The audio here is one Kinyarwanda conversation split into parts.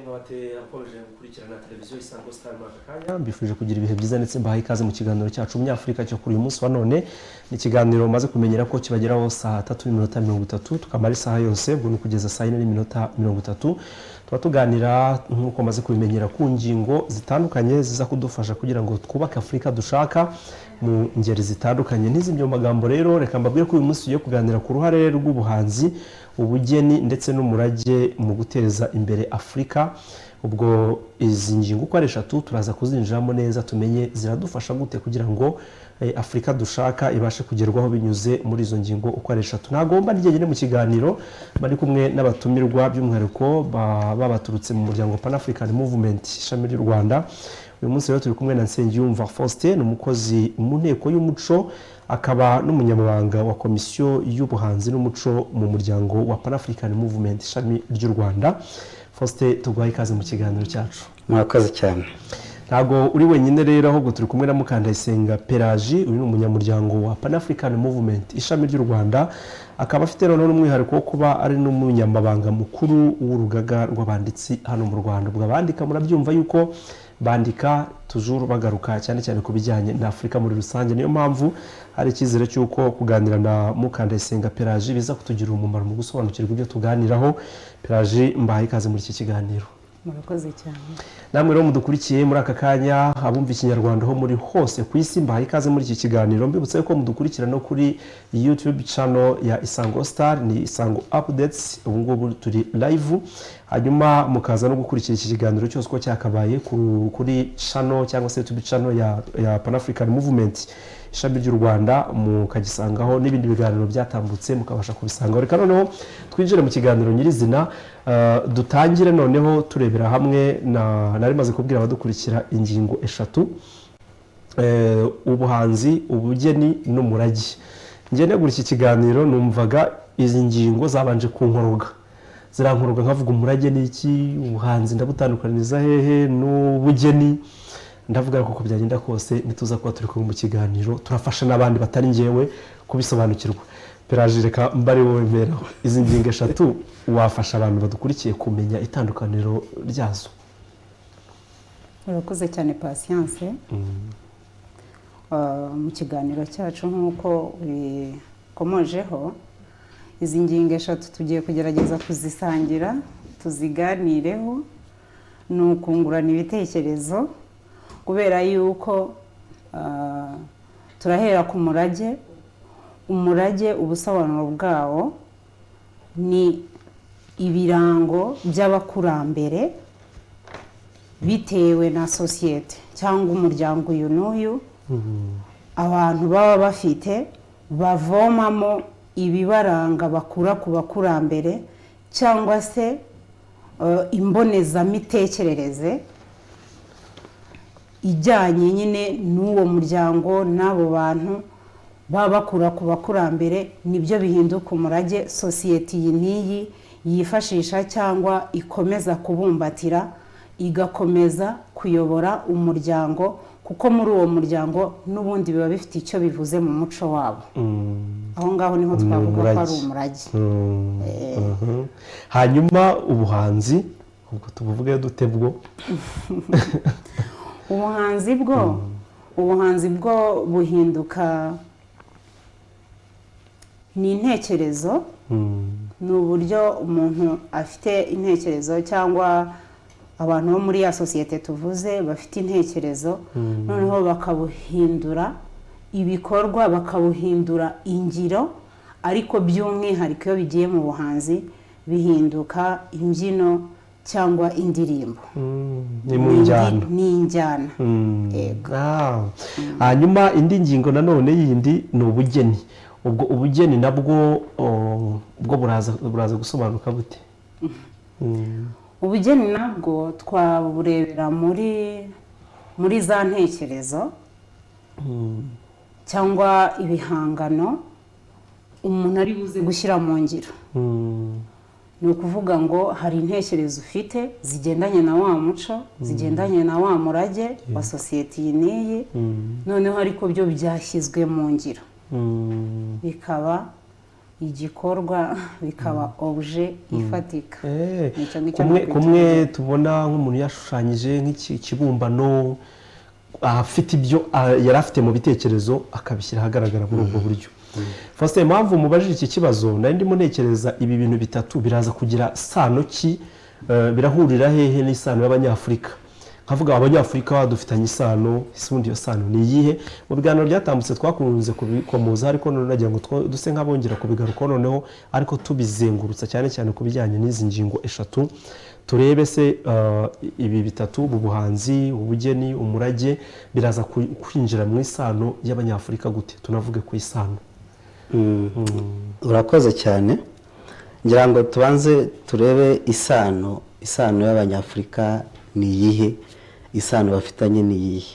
nk'abate akomeje gukurikirana televiziyo Isango Star Makanya mbifuje kugira ibihe byiza ndetse mbahaye ikaze mu kiganiro cyacu umunyafurika cyo kuri uyu munsi wa none ni kiganiro maze kumenyera ko kibageraho saa 3:30 tukamara isaha yose ubwo kugeza saa 4:30 tuba tuganira nk'uko maze kubimenyera ku ngingo zitandukanye ziza kudufasha kugira ngo twubake Afurika dushaka mu ngeri zitandukanye n'izindi magambo rero reka mbabwire ko uyu munsi ugiye kuganira ku ruhare rw'ubuhanzi ubugeni ndetse n'umurage mu guteza imbere Afurika ubwo izi ngingo uko ari eshatu turaza kuzinjiramo neza tumenye ziradufasha gute kugira ngo Afurika dushaka ibashe kugerwaho binyuze muri izo ngingo uko ari eshatu ntagomba nigende mu kiganiro bari kumwe n'abatumirwa by'umwihariko babaturutse mu muryango Pan-African Movement ishami ry'u Rwanda uyu munsi rero turi kumwe na Nsengiyumva Faustin umukozi mu nteko y'umuco akaba n'umunyamabanga wa komisiyo y'ubuhanzi n'umuco mu muryango wa Pan-African Movement ishami ry'u Rwanda. Faustin tugwaye ikaze mu kiganiro cyacu. Mwakoze cyane. Ntago uri wenyine rero ahubwo turi kumwe na Mukandayisenga Pelagie uyu n'umunyamuryango wa Pan-African Movement ishami ry'u Rwanda akaba afite rero n'umwihariko wo kuba ari n'umunyamabanga mukuru w'urugaga rw'abanditsi hano mu Rwanda ubwo abandika murabyumva yuko bandika toujours bagaruka cyane cyane ku bijyanye na Afurika muri rusange niyo mpamvu hari ikizere cyuko kuganira na Mukandayisenga Pelagie biza kutugira umumaro mu gusobanukirwa ibyo tuganiraho. Pelagie mbahaye ikaze muri iki kiganiro. Murakoze cyane. Namwe rero mudukurikiye muri aka kanya abumva ikinyarwanda ho muri hose ku isi mbahaye ikaze muri iki kiganiro mbibutse ko mudukurikira no kuri YouTube channel ya Isango Star ni Isango Updates ubu ngubu turi live hanyuma mukaza no gukurikira iki kiganiro cyose ko cyakabaye kuri channel cyangwa se YouTube channel ya Pan-African Movement ishami ry'u Rwanda mukagisangaho n'ibindi biganiro byatambutse mukabasha kubisangaho. Reka noneho twinjire mu kiganiro nyirizina dutangire noneho turebera hamwe nari maze kubwira abadukurikira ingingo eshatu ubuhanzi ubugeni n'umurage. Ngiye negura iki kiganiro numvaga izi ngingo zabanje kunkoroga zirankoroga nkavuga umurage ni iki ubuhanzi ndabutandukaniza hehe n'ubugeni ndavuga ko byagenda kose nituza kuba turi mu kiganiro turafasha n'abandi batari ngewe kubisobanukirwa. Pelagie reka mbari wowe mbera izi ngingo eshatu wafasha abantu badukurikiye kumenya itandukaniro ryazo. Murakoze cyane Patience. Mu kiganiro cyacu nk'uko bikomojeho izi ngingo eshatu tugiye kugerageza kuzisangira tuziganireho n'ukungurana ibitekerezo kubera yuko turahera ku murage. Umurage ubusobanuro bwawo ni ibirango by'abakurambere bitewe na societe cyangwa umuryango uyu n'uyu abantu baba bafite bavomamo ibibaranga bakura ku bakurambere cyangwa se imbonezamitekerereze ijyanye nyine n'uwo muryango n'abo bantu baba bakura ku bakurambere nibyo bihinduka umurage societe iyi n'iyi yifashisha cyangwa ikomeza kubumbatira igakomeza kuyobora umuryango kuko muri uwo muryango n'ubundi biba bifite icyo bivuze mu muco wabo. Aho ngaho niho twavuga ko ari umurage. Hanyuma ubuhanzi ubwo tubuvuge dute bwo ubuhanzi bwo buhinduka ni intekerezo ni uburyo umuntu afite intekerezo cyangwa abantu bo muri ya societe tuvuze bafite intekerezo noneho bakabuhindura ibikorwa bakabuhindura ingiro ariko by'umwihariko iyo bigiye mu buhanzi bihinduka imbyino cyangwa indirimbo ni injyana. Hanyuma indi ngingo nanone yindi ni ubugeni. Ubwo ubugeni nabwo bwo buraza gusobanuka bute? Ubugeni nabwo twaburebera muri za ntekerezo cyangwa ibihangano umuntu ari buze gushyira mu ngiro. Ni ukuvuga ngo hari intekerezo ufite zigendanye na wa muco zigendanye na wa murage wa societe iyi n'iyi noneho ariko byo byashyizwe mu ngiro bikaba igikorwa bikaba objet ifatika. kumwe tubona nk'umuntu yashushanyije nk'ikibumbano afite ibyo yari afite mu bitekerezo akabishyira ahagaragara muri ubwo buryo. Faustin, impamvu mubajije iki kibazo nari ndimo ntekereza ibi bintu bitatu biraza kugira sano ki, birahurira hehe n'isano y'abanyafurika? Nkavuga abanyafurika dufitanye isano, isundi yo sano ni iyihe? Mu biganiro byatambutse twakunze kubikomoza ariko none nagira ngo duse nk'abongera kubigaruka noneho ariko tubizengurutsa cyane cyane ku bijyanye n'izi ngingo eshatu. Turebe se ibi bitatu, ubuhanzi, ubugeni, umurage biraza kwinjira mu isano y'abanyafurika gute? Tunavuge ku isano. Urakoze cyane. Ngira ngo tubanze turebe isano y'abanyafurika ni iyihe, isano bafitanye ni iyihe.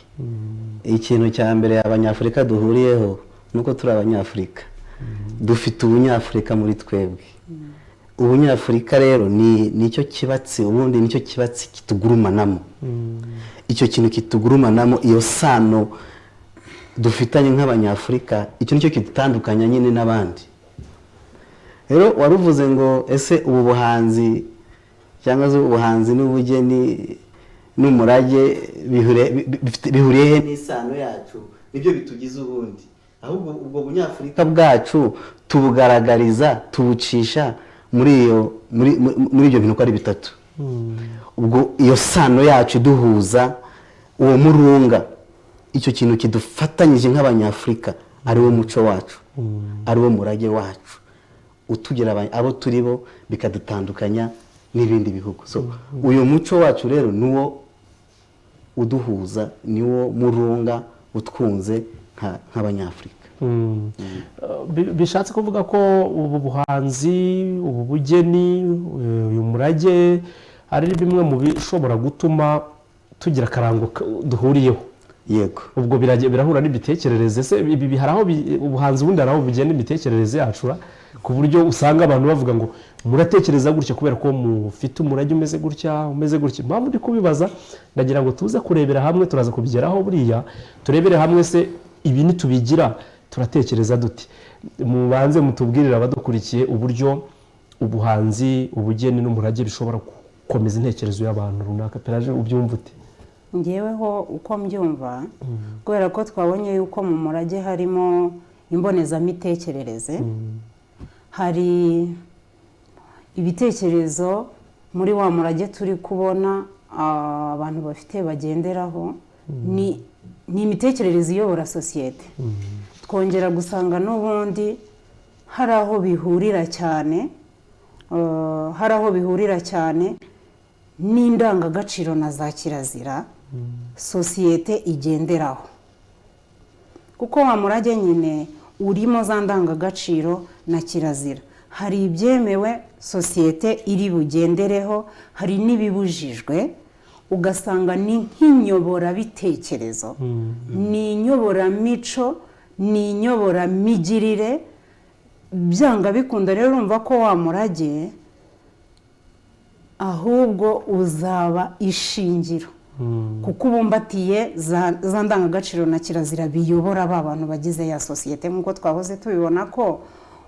Ikintu cya mbere abanyafurika duhuriyeho nuko turi abanyafurika, dufite ubunyafurika muri twebwe. Ubunyafurika rero nicyo kibatsi, ubundi nicyo kibatsi kitugurumanamo. Icyo kintu kitugurumanamo, iyo sano dufitanye nk'abanyafurika, icyo nicyo kitandukanya nyine n'abandi. Rero waruvuze ngo ese ubu buhanzi cyangwa se ubuhanzi n'ubugeni n'umurage bihuriye he n'isano yacu? Nibyo bitugize ubundi. Ahubwo ubwo bunyafurika bwacu tubugaragariza, tubucisha muri ibyo bintu ko ari bitatu. Ubwo iyo sano yacu duhuza uwo murunga, icyo kintu kidufatanyije nk'abanyafurika ari wo muco wacu, ari wo murage wacu, utugira abo turi bo bikadutandukanya n'ibindi bihugu. So uyu muco wacu rero niwo uduhuza, niwo murunga utwunze nk'abanyafurika. Bishatse kuvuga ko ubu buhanzi, ubu bugeni, uyu murage ari bimwe mu bishobora gutuma tugira akarango duhuriyeho. Yego. Ubwo birahura n'imitekerereze. Se ibi hari aho ubuhanzi ubundi hari aho bugenda imitekerereze yacu, ku buryo usanga abantu bavuga ngo muratekereza gutya kubera ko mufite umurage umeze gutya umeze gutya. Mpamvu ndi kubibaza, ndagira ngo tuze kurebera hamwe, turaza kubigeraho buriya turebere hamwe se ibi nitubigira turatekereza duti. Mubanze mutubwirira abadukurikiye uburyo ubuhanzi, ubugeni n'umurage bishobora gukomeza intekerezo y'abantu runaka. Peraje ubyumva ute? Ngeweho uko mbyumva, kubera ko twabonye yuko mu murage harimo imbonezamitekerereze, hari ibitekerezo muri wa murage turi kubona abantu bafite bagenderaho, ni imitekerereze iyobora sosiyete. Twongera gusanga n'ubundi hari aho bihurira cyane, n'indangagaciro na za kirazira sosiyete igenderaho. Kuko wa murage nyine urimo za ndangagaciro na kirazira. Hari ibyemewe sosiyete iri bugendereho, hari n'ibibujijwe. Ugasanga ni nk'inyoborabitekerezo, ni inyoboramico, ni inyoboramigirire. Byanga bikunda rero urumva ko wa murage ahubwo uzaba ishingiro, kuko ubumbatiye za ndangagaciro na kirazira biyobora ba bantu bagize ya sosiyete. Nk'uko twahoze tubibona ko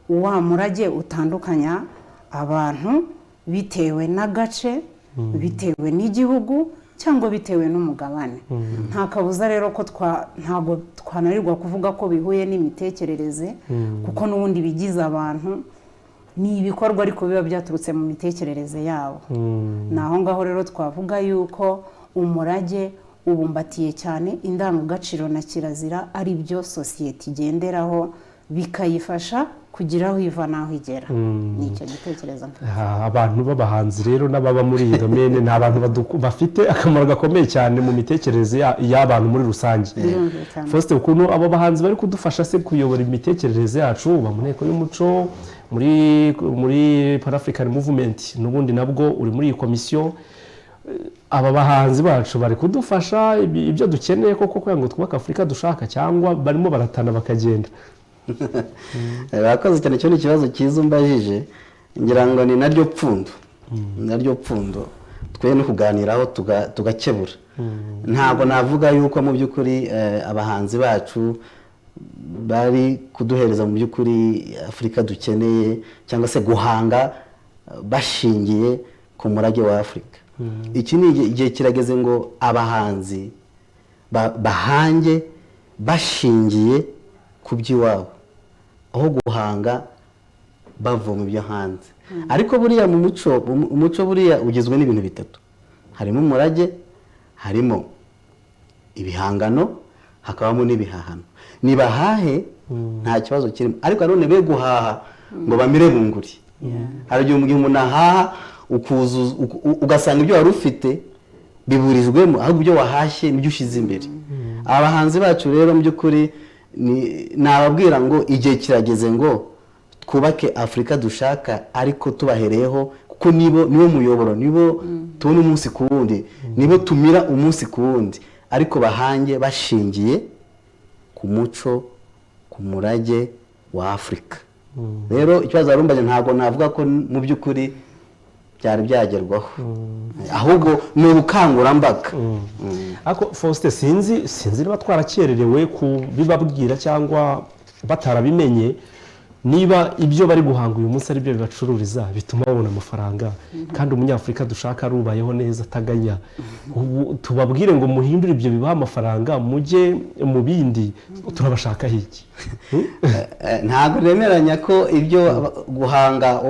wa murage utandukanya abantu bitewe n'agace, bitewe n'igihugu, cyangwa bitewe n'umugabane. Nta kabuza rero ko ntabwo twananirwa kuvuga ko bihuye n'imitekerereze, kuko n'ubundi bigize abantu ni ibikorwa ariko biba byaturutse mu mitekerereze yabo. Naho ngaho rero twavuga yuko umurage ubumbatiye cyane indangagaciro na kirazira, ari byo sosiyete igenderaho, bikayifasha kugira aho iva n'aho igera. Nicyo gitekerezo. Abantu b'abahanzi rero n'ababa muri iyi domene ni abantu bafite akamaro gakomeye cyane mu mitekerereze y'abantu muri rusange. Faustin, ukuntu abo bahanzi bari kudufasha se kuyobora imitekerereze yacu mu nteko y'umuco, muri Pan-African Movement, n'ubundi nabwo uri muri iyi komisiyo. Aba bahanzi bacu bari kudufasha ibyo dukeneye koko kugira ngo twubake Afurika dushaka, cyangwa barimo baratana bakagenda? Bakoze cyane, cyo ni ikibazo cyiza umbajije. Ngira ngo ni naryo pfundo twe no kuganiraho tugakebura. Ntabwo navuga yuko mu by'ukuri abahanzi bacu bari kuduhereza mu by'ukuri Afurika dukeneye cyangwa se guhanga bashingiye ku murage wa Afurika. Iki ni igihe kirageze ngo abahanzi bahange bashingiye ku by'iwabo aho guhanga bavoma ibyo hanze. Ariko buriya mu muco buriya ugizwe n'ibintu bitatu: harimo umurage, harimo ibihangano, hakabamo n'ibihahano. Nibahahe nta kibazo kirimo, ariko none be guhaha ngo bamire bunguri. Hari igihe umuntu ahaha ugasanga ibyo wari ufite biburijwemo, ahubwo ibyo wahashye nibyo ushyize imbere. Abahanzi bacu rero mu by'ukuri nababwira ngo igihe kirageze ngo twubake Afurika dushaka, ariko tubahereyeho, kuko nibo muyoboro, nibo tubona umunsi ku wundi, nibo tumira umunsi ku wundi, ariko bahange bashingiye ku muco, ku murage wa Afurika. Rero ikibazo arumbaje ntabwo navuga ko mu by'ukuri byari byagerwaho, ahubwo ni ubukangurambaga. Ariko Faustin, sinzi niba twarakererewe kubibabwira cyangwa batarabimenye, niba ibyo bari guhanga uyu munsi ari byo bibacururiza bituma babona amafaranga, kandi umunyafurika dushaka arubayeho neza ataganya. Tubabwire ngo muhindure ibyo bibaha amafaranga, mujye mu bindi, turabashaka iki? Ntabwo remeranya ko ibyo guhanga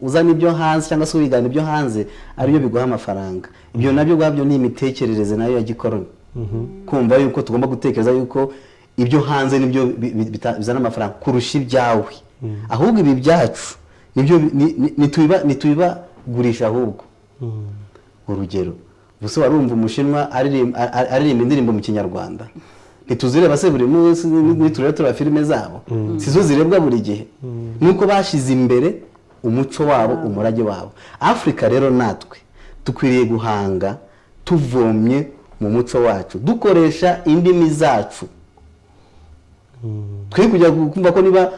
uzana ibyo hanze cyangwa se wigana ibyo hanze ari byo biguha amafaranga. Ibyo nabyo gwabyo ni imitekerereze nayo ya gikoroni, kumva yuko tugomba gutekereza yuko ibyo hanze nibyo bizana amafaranga kurusha ibyawe. Ahubwo ibi byacu nibyo nitubibagurisha. Ahubwo urugero, gusa warumva umushinwa aririmba indirimbo mu Kinyarwanda, ntituzireba se buri munsi, nitureba filime zabo sizo zirebwa buri gihe, nuko bashize imbere umuco wabo, umurage wabo. Afurika rero natwe dukwiriye guhanga tuvomye mu muco wacu, dukoresha indimi zacu. Twe kujya kumva ko niba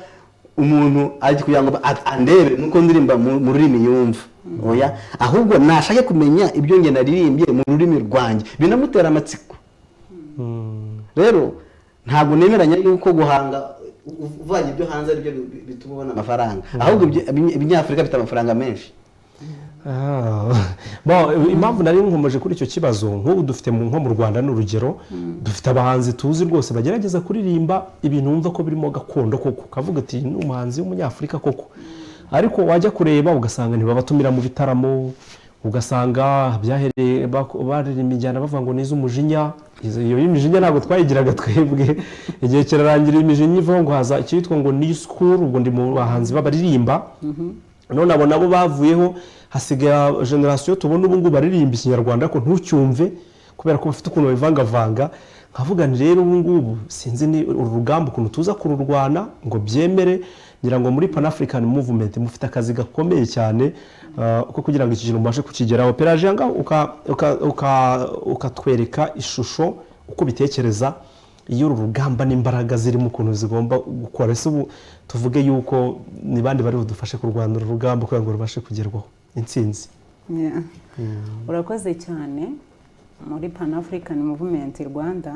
umuntu aje kugira ngo andebe nuko ndirimba mu rurimi yumva, oya, ahubwo nashake kumenya ibyo nge naririmbye mu rurimi rwanjye, binamutera amatsiko. Rero ntabwo nemeranya yuko guhanga uvanye ibyo hanze ari byo bituma ubona amafaranga, ahubwo ibinyafurika bifite amafaranga menshi. Impamvu nari nkomeje kuri icyo kibazo, nk'ubu dufite nko mu Rwanda n'urugero, dufite abahanzi tuzi rwose bagerageza kuririmba ibintu wumva ko birimo gakondo koko, kavuga ati ni umuhanzi w'umunyafurika koko, ariko wajya kureba ugasanga ntibabatumira mu bitaramo, ugasanga byahereye baririmba injyana bavuga ngo nizo umujinya. Iyo imijinya ntabwo twayigiraga twebwe, igihe kirarangira imijinya ivaho ngo haza icyitwa ngo ni school. Ubwo ndi mu bahanzi babaririmba, none abo nabo bavuyeho, hasigaye generasiyo tubona ubu ngubu baririmba Ikinyarwanda ko ntucyumve kubera ko bafite ukuntu babivangavanga. Nkavuga nti rero ubu ngubu sinzi ni urugamba ukuntu tuza kururwana ngo byemere. Ngira ngo muri Pan African Movement mufite akazi gakomeye cyane uko kugira ngo iki kintu mubashe kukigeraho. Perajanga ukatwereka ishusho uko bitekereza iyo urugamba n'imbaraga ziri mu kuntu zigomba gukora. Ese ubu tuvuge yuko ni bandi bari budufashe kurwanira urugamba kugira ngo rubashe kugerwaho intsinzi. Urakoze cyane. Muri Pan African Movement-Rwanda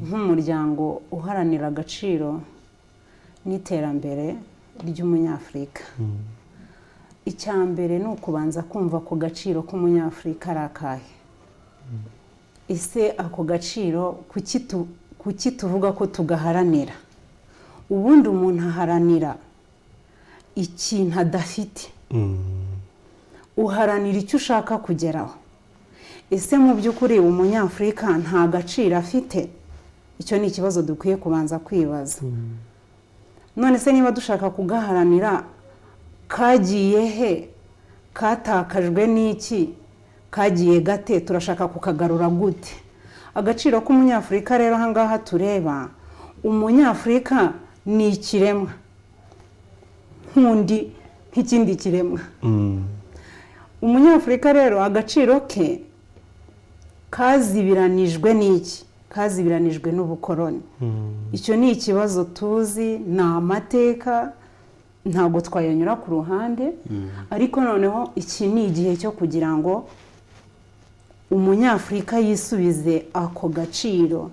nk'umuryango uharanira agaciro n'iterambere ry'umunyafurika, icyambere ni ukubanza kumva ko gaciro k'umunyafurika ari akahe. Ese ako gaciro kuki tuvuga ko tugaharanira? Ubundi umuntu aharanira ikintu adafite, uharanira icyo ushaka kugeraho. Ese mu by'ukuri umunyafurika nta gaciro afite? Icyo ni ikibazo dukwiye kubanza kwibaza. None se niba dushaka kugaharanira, kagiye he? Katakajwe n'iki? Kagiye gate? Turashaka kukagarura gute? Agaciro k'umunyafurika rero ahangaha tureba, umunyafurika ni ikiremwa nk'undi nk'ikindi kiremwa. Umunyafurika rero agaciro ke kazibiranijwe n'iki? Kazibiranijwe n'ubukoroni. Icyo ni ikibazo tuzi, ni amateka, ntabwo twayanyura ku ruhande. Ariko noneho iki ni igihe cyo kugira ngo umunyafurika yisubize ako gaciro,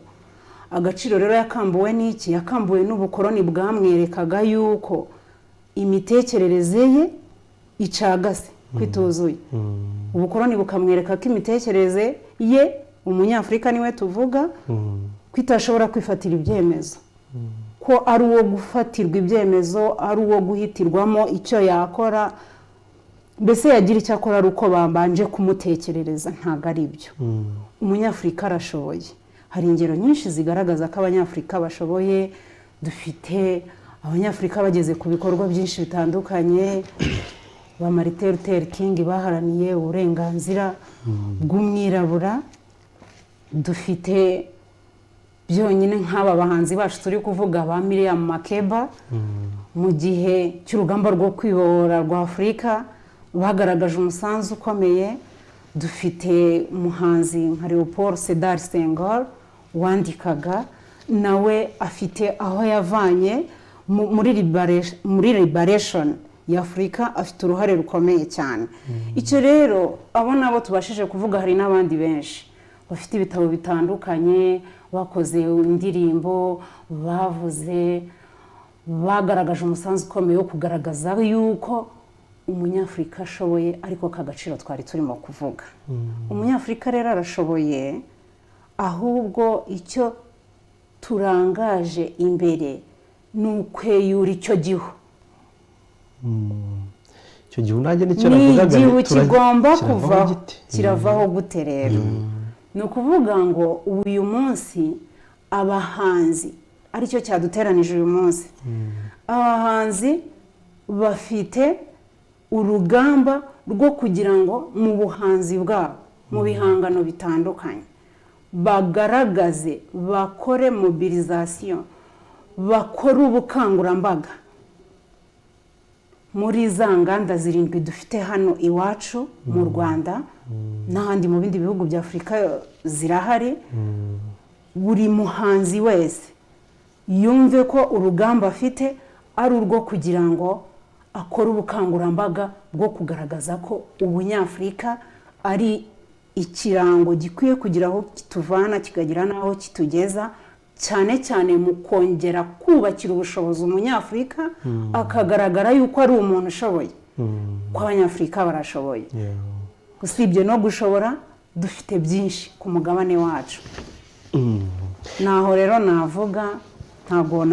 agaciro rero yakambuwe n'iki? Yakambuwe n'ubukoroni bwamwerekaga yuko imitekerereze ye icagase kwituzuye. Ubukoroni bukamwereka ko imitekerereze ye, umunyafurika niwe tuvuga, kwitashobora kwifatira ibyemezo, ko ari uwo gufatirwa ibyemezo, ari uwo guhitirwamo icyo yakora, mbese yagira icyo akora ari uko bambanje kumutekerereza. Ntabwo ari ibyo. Umunyafurika arashoboye. Hari ingero nyinshi zigaragaza ko abanyafurika bashoboye. Dufite abanyafurika bageze ku bikorwa byinshi bitandukanye. Ba Martin Luther King baharaniye uburenganzira bw'umwirabura. Dufite byonyine nk'aba bahanzi bacu turi kuvuga ba Miriam Makeba, mu gihe cy'urugamba rwo kwibohora rwa Afurika bagaragaje umusanzu ukomeye. Dufite umuhanzi nka Leopold Sedar Senghor wandikaga, nawe afite aho yavanye muri liberation ya Afurika, afite uruhare rukomeye cyane. Icyo rero abo nabo tubashije kuvuga, hari n'abandi benshi bafite ibitabo bitandukanye, bakoze indirimbo, bavuze, bagaragaje umusanzu ukomeye wo kugaragaza yuko umunyafurika ashoboye, ariko kagaciro twari turimo kuvuga. Umunyafurika rero arashoboye, ahubwo icyo turangaje imbere ni ukweyura icyo gihu. Icyo gihu nanjye nicyo navugaga, ni igihu kigomba kuvaho, kiravaho gute rero? Ni ukuvuga ngo uyu munsi abahanzi, aricyo cyaduteranije uyu munsi, abahanzi bafite urugamba rwo kugira ngo mu buhanzi bwabo, mu bihangano bitandukanye, bagaragaze, bakore mobilisation, bakore ubukangurambaga muri za nganda zirindwi dufite hano iwacu mu Rwanda n'ahandi mu bindi bihugu bya Afurika zirahari. Buri muhanzi wese yumve ko urugamba afite ari urwo kugira ngo akora ubukangurambaga bwo kugaragaza ko ubunyafurika ari ikirango gikwiye kugira aho kituvana kikagira n'aho kitugeza, cyane cyane mu kongera kubakira ubushobozi umunyafurika, akagaragara yuko ari umuntu ushoboye, ko abanyafurika barashoboye. Usibye no gushobora, dufite byinshi ku mugabane wacu. Naho rero navuga, ntabwo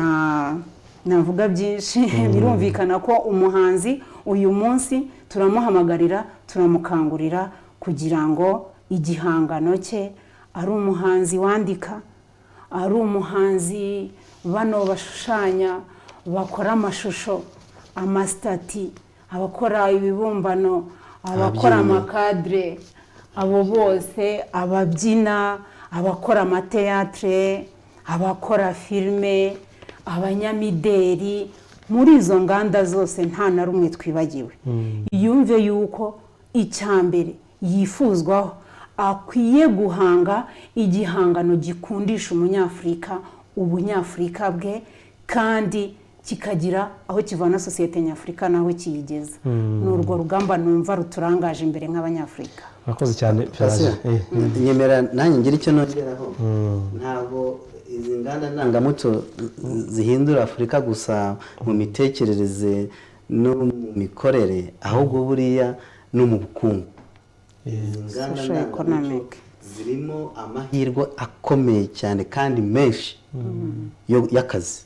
navuga byinshi. Birumvikana ko umuhanzi uyu munsi turamuhamagarira, turamukangurira kugira ngo igihangano cye, ari umuhanzi wandika, ari umuhanzi bano bashushanya, bakora amashusho, amasitati, abakora ibibumbano, abakora amakadre, abo bose, ababyina, abakora amateatre, abakora filime, abanyamideri, muri izo nganda zose nta na rumwe twibagiwe. Yumve yuko icyambere yifuzwaho, akwiye guhanga igihangano gikundisha umunyafurika ubunyafurika bwe, kandi kikagira aho kivana sosiyete nyafurika naho kiyigeza. N'urwo rugamba numva ruturangaje imbere nk'abanyafurika. Murakoze cyane. Nyemera nanjye ngira icyo nongeraho. Ntabwo izi nganda ndangamuco zihindura Afurika gusa mu mitekerereze no mu mikorere, ahubwo buriya no mu bukungu. Inganda ndangamuco zirimo amahirwe akomeye cyane kandi menshi y'akazi.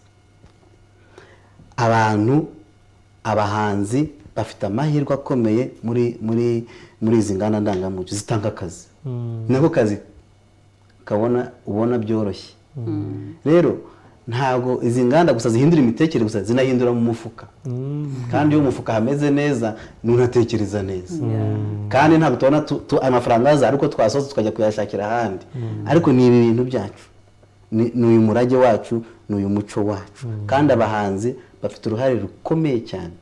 Abahanzi bafite amahirwe akomeye muri izi nganda ndangamuco zitanga akazi. Nako kazi ubona byoroshye. Rero ntabwo izi nganda gusa zihindura imitekerereze gusa, zinahindura mu mufuka. Kandi iyo umufuka hameze neza, nunatekereza neza. Kandi ntabwo tubona amafaranga aza ariko twasoza tukajya kuyashakira ahandi. Ariko ni ibi bintu byacu, ni uyu murage wacu, ni uyu muco wacu. Kandi abahanzi bafite uruhare rukomeye cyane.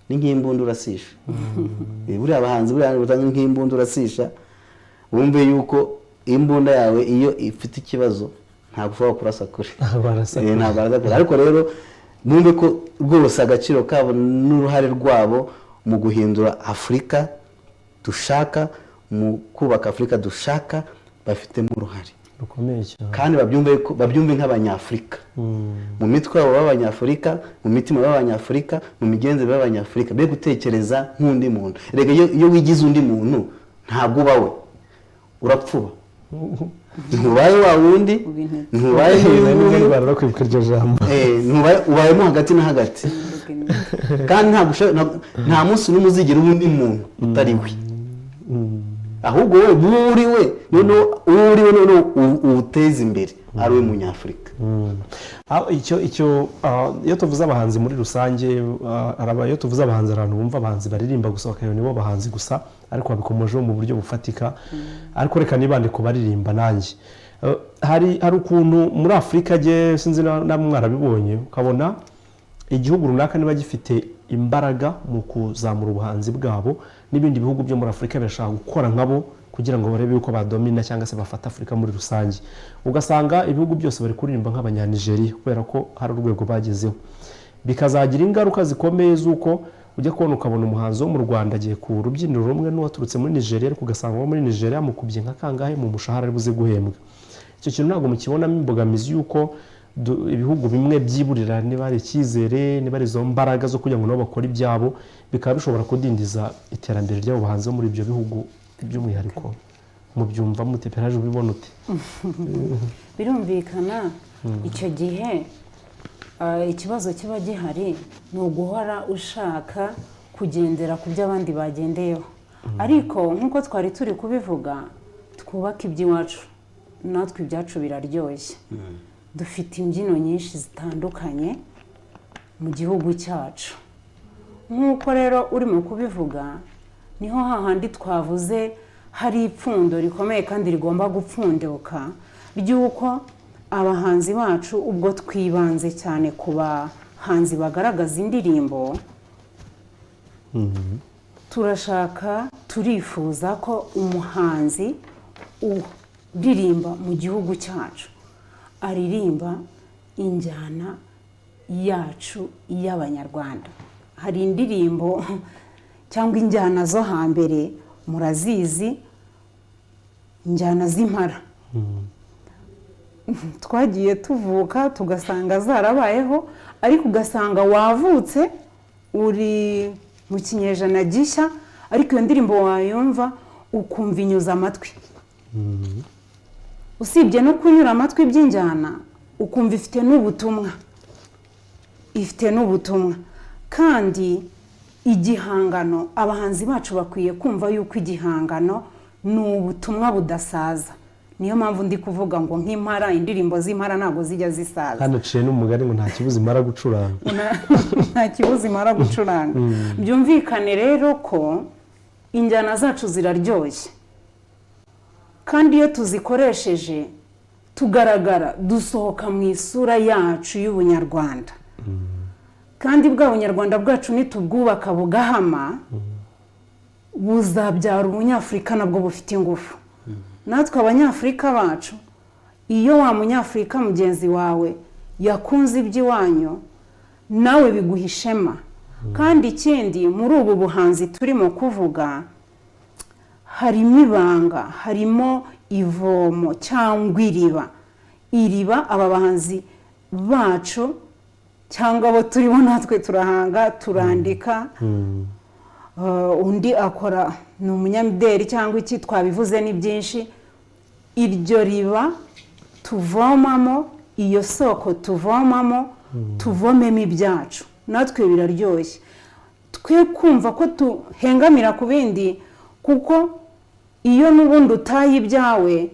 Ni nk'imbunda urasisha. Buriya abahanzi buriya nk'imbunda urasisha, wumve yuko imbunda yawe iyo ifite ikibazo ntabwo ushobora kurasa kure. Ariko rero mwumve ko rwose agaciro kabo n'uruhare rwabo mu guhindura Afurika dushaka, mu kubaka Afurika dushaka, bafitemo uruhare. rukomeye cyane kandi babyumve nk'abanyafurika mu mitwe yabo b'abanyafurika mu mitima b'abanyafurika mu migenzereze b'abanyafurika be gutekereza nk'undi muntu rega iyo wigize undi muntu ntabwo ubawe urapfuba ntubaye wa wundi ntubaye n'ibara kwibuka iryo jambo ubayemo hagati na hagati kandi nta munsi n'umwe uzigira undi muntu utari we ahubwo wowe uri we uwuteza imbere ari we munyafurika iyo tuvuze abahanzi muri rusange iyo tuvuze abahanzi abantu bumva abahanzi baririmba gusa bakayobora nibo bahanzi gusa ariko babikomojeho mu buryo bufatika ariko reka nibande ku baririmba nanjye hari ukuntu muri afurika sinzi namwe mwarabibonye ukabona igihugu runaka niba gifite imbaraga mu kuzamura ubuhanzi bwabo n'ibindi bihugu byo muri afurika birashaka gukora nkabo kugira ngo barebe uko badomina cyangwa se bafata afurika muri rusange ugasanga ibihugu byose bari kuririmba nk'abanyanigeriya kubera ko hari urwego bagezeho bikazagira ingaruka zikomeye z'uko ujya kubona ukabona umuhanzi wo mu Rwanda agiye ku rubyiniro rumwe n'uwaturutse muri Nigeria ariko ugasanga uwo muri Nigeria mukubye nka kangahe mu mushahara ari buze guhembwa icyo kintu ntabwo mukibonamo imbogamizi y'uko ibihugu bimwe byiburira niba ari icyizere niba ari izo mbaraga zo kugira ngo nabo bakore ibyabo bikaba bishobora kudindiza iterambere ry'abo bahanzi bo muri ibyo bihugu by'umwihariko mubyumva mute peraje ubibona ute birumvikana icyo gihe ikibazo kiba gihari ni uguhora ushaka kugendera ku byo abandi bagendeyeho ariko nk'uko twari turi kubivuga twubaka iby'iwacu natwe ibyacu biraryoshye dufite imbyino nyinshi zitandukanye mu gihugu cyacu nk'uko rero urimo kubivuga niho hahandi twavuze hari ipfundo rikomeye kandi rigomba gupfunduka ry'uko abahanzi bacu ubwo twibanze cyane ku bahanzi bagaragaza indirimbo turifuza ko umuhanzi uririmba mu gihugu cyacu aririmba injyana yacu y'abanyarwanda hari indirimbo cyangwa injyana zo hambere murazizi injyana z'impara twagiye tuvuka tugasanga zarabayeho ariko ugasanga wavutse uri mu kinyejana gishya ariko iyo ndirimbo wayumva ukumva inyuza amatwi usibye no kunyura amatwi by'injyana ukumva ifite n'ubutumwa kandi igihangano abahanzi bacu bakwiye kumva yuko igihangano ni ubutumwa budasaza niyo mpamvu ndi kuvuga ngo nk'impara indirimbo z'impara ntabwo zijya zisaza hano ciye n'umugani ngo nta kibuzi imara gucuranga nta kibuzi imara gucuranga byumvikane rero ko injyana zacu ziraryoshye kandi iyo tuzikoresheje tugaragara dusohoka mu isura yacu y'ubunyarwanda kandi bwa bunyarwanda bwacu nitubwubaka bugahama buzabyara ubunyafurika nabwo bufite ingufu natwe abanyafurika bacu iyo wa munyafurika mugenzi wawe yakunze iby'iwanyu nawe biguha ishema kandi ikindi muri ubu buhanzi turimo kuvuga harimo ibanga harimo ivomo cyangwa iriba aba bahanzi bacu cyangwa abo turimo natwe turahanga turandika undi akora ni umunyamideli cyangwa iki twabivuze ni byinshi iryo riba tuvomamo iyo soko tuvomamo tuvomemo ibyacu natwe biraryoshye twe kumva ko tuhengamira ku bindi kuko iyo n'ubundi utaye ibyawe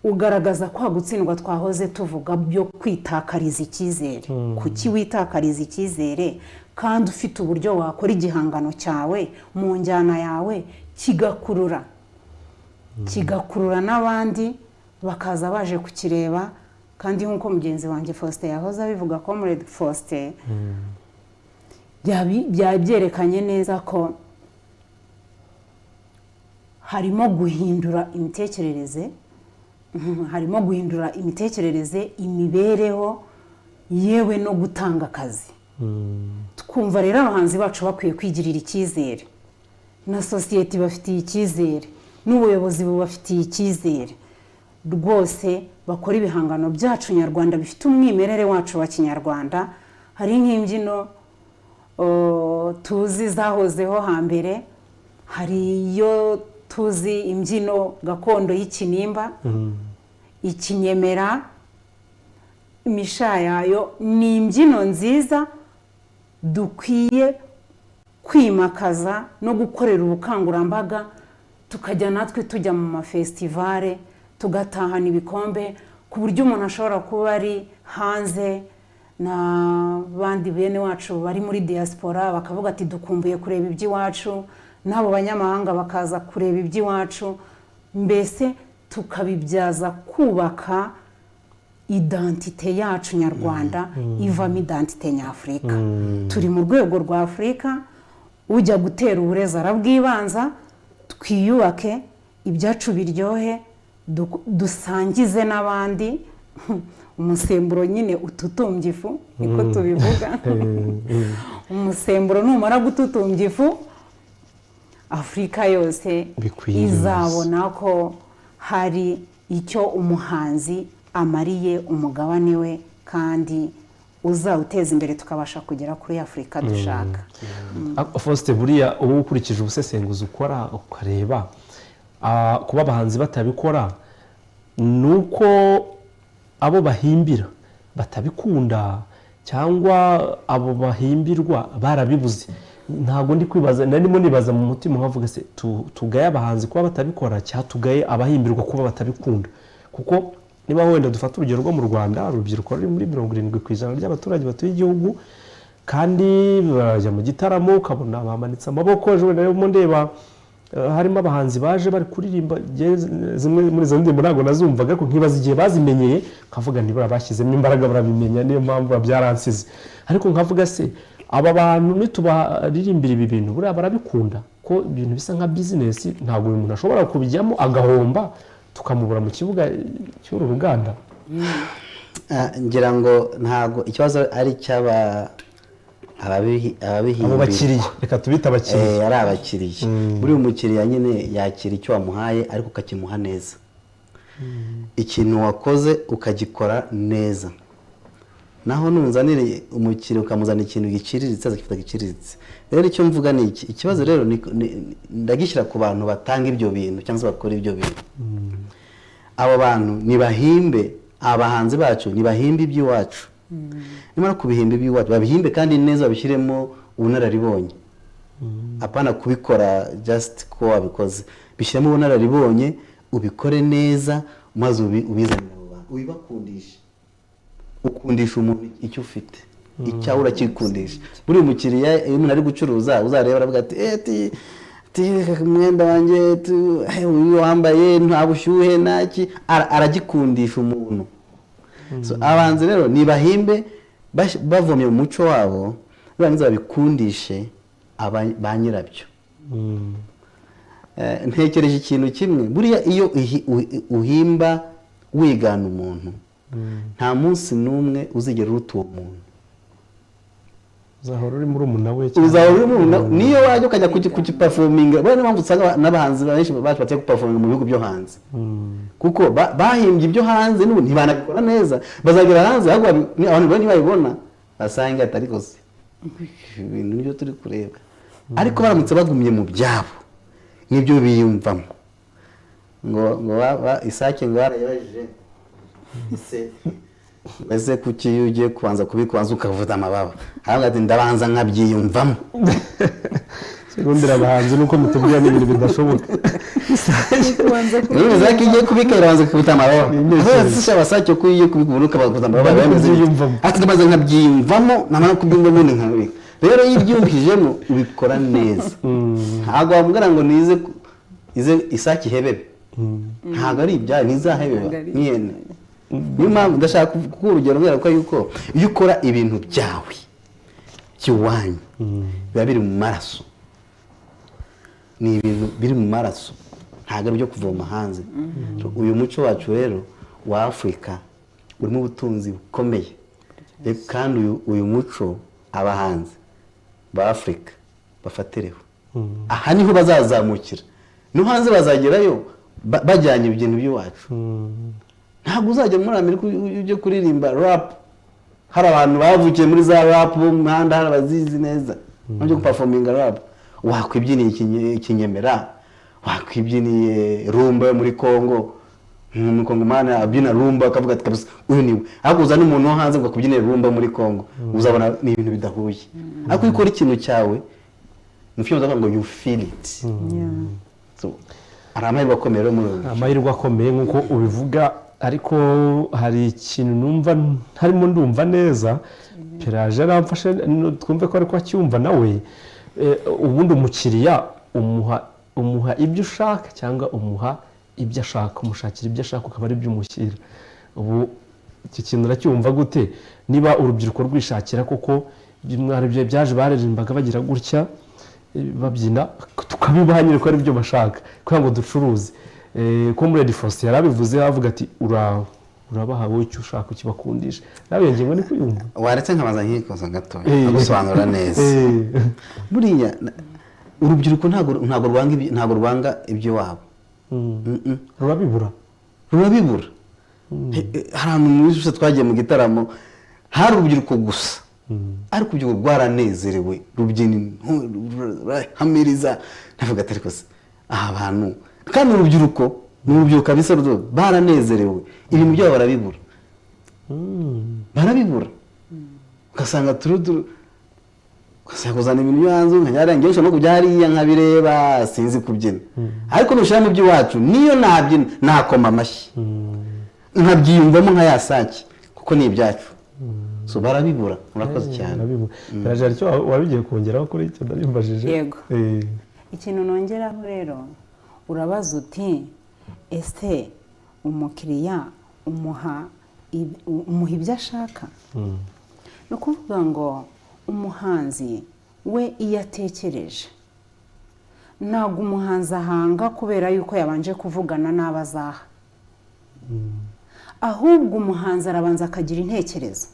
ugaragaza kwa gutsindwa twahoze tuvuga byo kwitakariza icyizere kuki witakariza icyizere kandi ufite uburyo wakora igihangano cyawe mu njyana yawe kigakurura n'abandi bakaza baje kukireba kandi nk'uko mugenzi wanjye Faustin yahoze abivuga Comrade Faustin byerekanye neza ko harimo guhindura imitekerereze imibereho yewe no gutanga akazi twumva rero abahanzi bacu bakwiye kwigirira icyizere na sosiyete bafitiye icyizere n'ubuyobozi bubafitiye icyizere rwose bakora ibihangano byacu nyarwanda bifite umwimerere wacu wa kinyarwanda. Hari nk'imbyino tuzi zahozeho hambere, hari iyo tuzi imbyino gakondo y'ikinimba, ikinyemera, imishayayo. Ni imbyino nziza dukwiye kwimakaza no gukorera ubukangurambaga, tukajya natwe tujya mu mafestivale tugatahana ibikombe, ku buryo umuntu ashobora kuba ari hanze n'abandi bene wacu bari muri diaspora bakavuga ati dukumbuye kureba iby'iwacu, n'abo banyamahanga bakaza kureba iby'iwacu, mbese tukabibyaza kubaka identite yacu nyarwanda ivamo identite nyafurika. Turi mu rwego rwa Afurika, ujya gutera uburezi arabwibanza, twiyubake ibyacu biryohe, dusangize n'abandi umusemburo nyine ututumbya ifu, niko tubivuga. Umusemburo numara gututumbya ifu, Afurika yose izabona ko hari icyo umuhanzi amariye umugabane we, kandi uzawuteza imbere tukabasha kugera kuri Afurika dushaka. Faustin, buriya ubu ukurikije ubusesenguzi ukora ukareba kuba abahanzi batabikora nuko abo bahimbira batabikunda, cyangwa abo bahimbirwa barabibuze? Ntabwo ndi kwibaza, narimo nibaza mu mutima nkavuga se tugaye abahanzi kuba batabikora cyangwa tugaye abahimbirwa kuba batabikunda. Kuko niba wenda dufata urugero rwo mu Rwanda, urubyiruko ruri muri 70% ry'abaturage batuye igihugu, kandi bajya mu gitaramo ukabona bamanitse amaboko. Ejo wenda rero ndeba harimo abahanzi baje bari kuririmba, zimwe muri izo ndirimbo ntabwo nazumvaga, ariko nkibaza igihe bazimenyeye nkavuga nibura bashyizemo imbaraga barabimenya, niyo mpamvu byaransize. Ariko nkavuga se aba bantu nitubaririmbira ibi bintu buriya barabikunda? Ko ibintu bisa nka business, ntabwo umuntu ashobora kubijyamo agahomba tukamubura mu kibuga cy'uru ruganda. Ngira ngo ntabwo ikibazo ari cyaba ababihimbira, abo bakiriye, reka tubita abakiriye. Ari abakiriye. Buri umukiriya nyine yakira icyo wamuhaye, ariko ukakimuha neza. Ikintu wakoze ukagikora neza. Naho nunzanire umukiriya ukamuzana ikintu giciriritse, azakifata giciriritse. Rero icyo mvuga ni iki, ikibazo rero ndagishyira ku bantu batanga ibyo bintu cyangwa bakora ibyo bintu. Abo bantu nibahimbe, abahanzi bacu nibahimbe iby'iwacu. Nimara kubihimba iby'iwacu, babihimbe kandi neza, babishyiremo ubunararibonye. Apana kubikora just ko wabikoze, bishyiramo ubunararibonye, ubikore neza, maze ubizanire abo bantu, ubibakundishe. Ukundisha umuntu icyo ufite, icyawe urakikundisha. Buri umukiriya iyo umuntu ari gucuruza uzareba aravuga ati mwenda wanjye uyu wambaye nta bushyuhe naki, aragikundisha umuntu. So abanzi rero nibahimbe bavomye mu muco wabo, barangiza babikundishe ba nyirabyo. Ntekereje ikintu kimwe, buriya iyo uhimba wigana umuntu, nta munsi n'umwe uzigera uruta uwo muntu. Uzahora uri muri umuntu we, uzahora uri muri umuntu. Niyo wajya ukajya kugiperforminga, buriya niyo mpamvu usanga n'abahanzi benshi bacu bagiye guperforminga mu bihugu byo hanze, kuko bahimbye ibyo hanze n'ubu ntibanabikora neza. Bazagera hanze abantu bari bayibona basanga atari kose ibintu nibyo turi kureba, ariko baramutse bagumye mu byabo nibyo biyumvamo. ngo isake ngo barayibajije ese kuki iyo ugiye kubanza kubikwanza ukavuza amababa, hanyuma ati ndabanza nkabyiyumvamo. Segondera abahanzi nuko mutubwira n'ibintu bidashoboka. Niba zaki igiye kubikira banza kuvuza amababa, ese abasake ko igiye kubikuruka bavuza amababa babyiyumvamo, ati ndabanza nkabyiyumvamo namara kubyumva none nkabika. Rero iyo ibyumvijemo ubikora neza. Ntabwo wambwira ngo nize isake ihebebe, ntabwo ari ibyayo, ntizahebeba n'ihene. Niyo mpamvu ndashaka kuguha urugero mbwira ko yuko iyo ukora ibintu byawe by'iwanyu biba biri mu maraso, ni ibintu biri mu maraso, ntabwo ari byo kuvoma hanze. Uyu muco wacu rero wa Afurika urimo ubutunzi bukomeye, kandi uyu muco abahanzi ba Afurika bafatireho. Aha niho bazazamukira, no hanze bazagerayo bajyanye ibintu by'iwacu. ntabwo uzajya muri Amerika ujye kuririmba rap hari abantu bavukiye muri za rap bo mu mihanda hari abazizi neza nabyo guperforminga rap wakwibyiniye ikinyemera wakwibyiniye rumba yo muri Kongo umukongomani abyina rumba akavuga ati kabisa uyu niwe ariko uzana umuntu wo hanze ngo kubyinira rumba muri Kongo uzabona ni ibintu bidahuye ariko ikora ikintu cyawe mufite uzavuga ngo you feel it so aramahirwe akomeye rero muri amahirwe akomeye nkuko ubivuga ariko hari ikintu numva harimo ndumva neza Pelaje aramfashe twumve ko ariko acyumva nawe ubundi umukiriya umuha ibyo ushaka cyangwa umuha ibyo ashaka umushakira ibyo ashaka ukaba ari byo umushyira ubu iki kintu uracyumva gute niba urubyiruko rwishakira koko byo byaje baririmbaga bagira gutya babyina tukabibaha nyine ko ari byo bashaka kugira ngo ducuruze ko muri Ediforce yarabivuze avuga ati urabaha wowe icyo ushaka ukibakundisha nawe ngingo ni kuyumva waretse nkabaza nkikoza gato gusobanura neza buriya urubyiruko ntago rwanga ibyo wabo rurabibura hari ahantu muri byose twagiye mu gitaramo hari urubyiruko gusa ariko urubyiruko rwaranezerewe rubyina hamiriza navuga ati ariko aha bantu kandi urubyiruko n'urubyiruko kabisa baranezerewe ibintu byabo barabibura ugasanga ugasanga kuzana ibintu byo hanze nkanyarangisha no kujya hariya nkabireba sinzi kubyina ariko nushira mu by'iwacu niyo nabyina nakoma amashyi nkabyiyumvamo nka yasaki kuko ni ibyacu so barabibura murakoze cyane Pelaje aricyo wabigiye kongeraho kuri icyo ndabimbajije yego ikintu nongeraho rero urabaza uti ese umukiriya umuha ibyo ashaka ni ukuvuga ngo umuhanzi we iyo atekereje ntabwo umuhanzi ahanga kubera yuko yabanje kuvugana n'abazaha ahubwo umuhanzi arabanza akagira intekerezo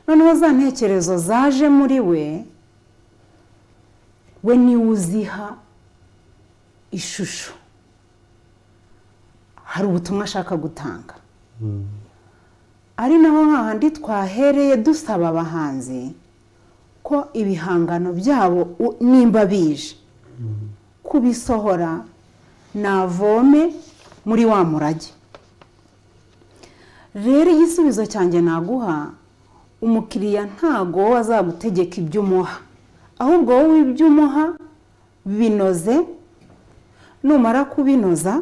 noneho za ntekerezo zaje muri we niwe uziha ishusho hari ubutumwa ashaka gutanga ari naho hahandi twahereye dusaba abahanzi ko ibihangano byabo nimba bije kubisohora navome muri wa murage rero igisubizo cyanjye naguha umukiriya ntago azagutegeka ibyo umuha ahubwo wowe ibyo umuha binoze numara kubinoza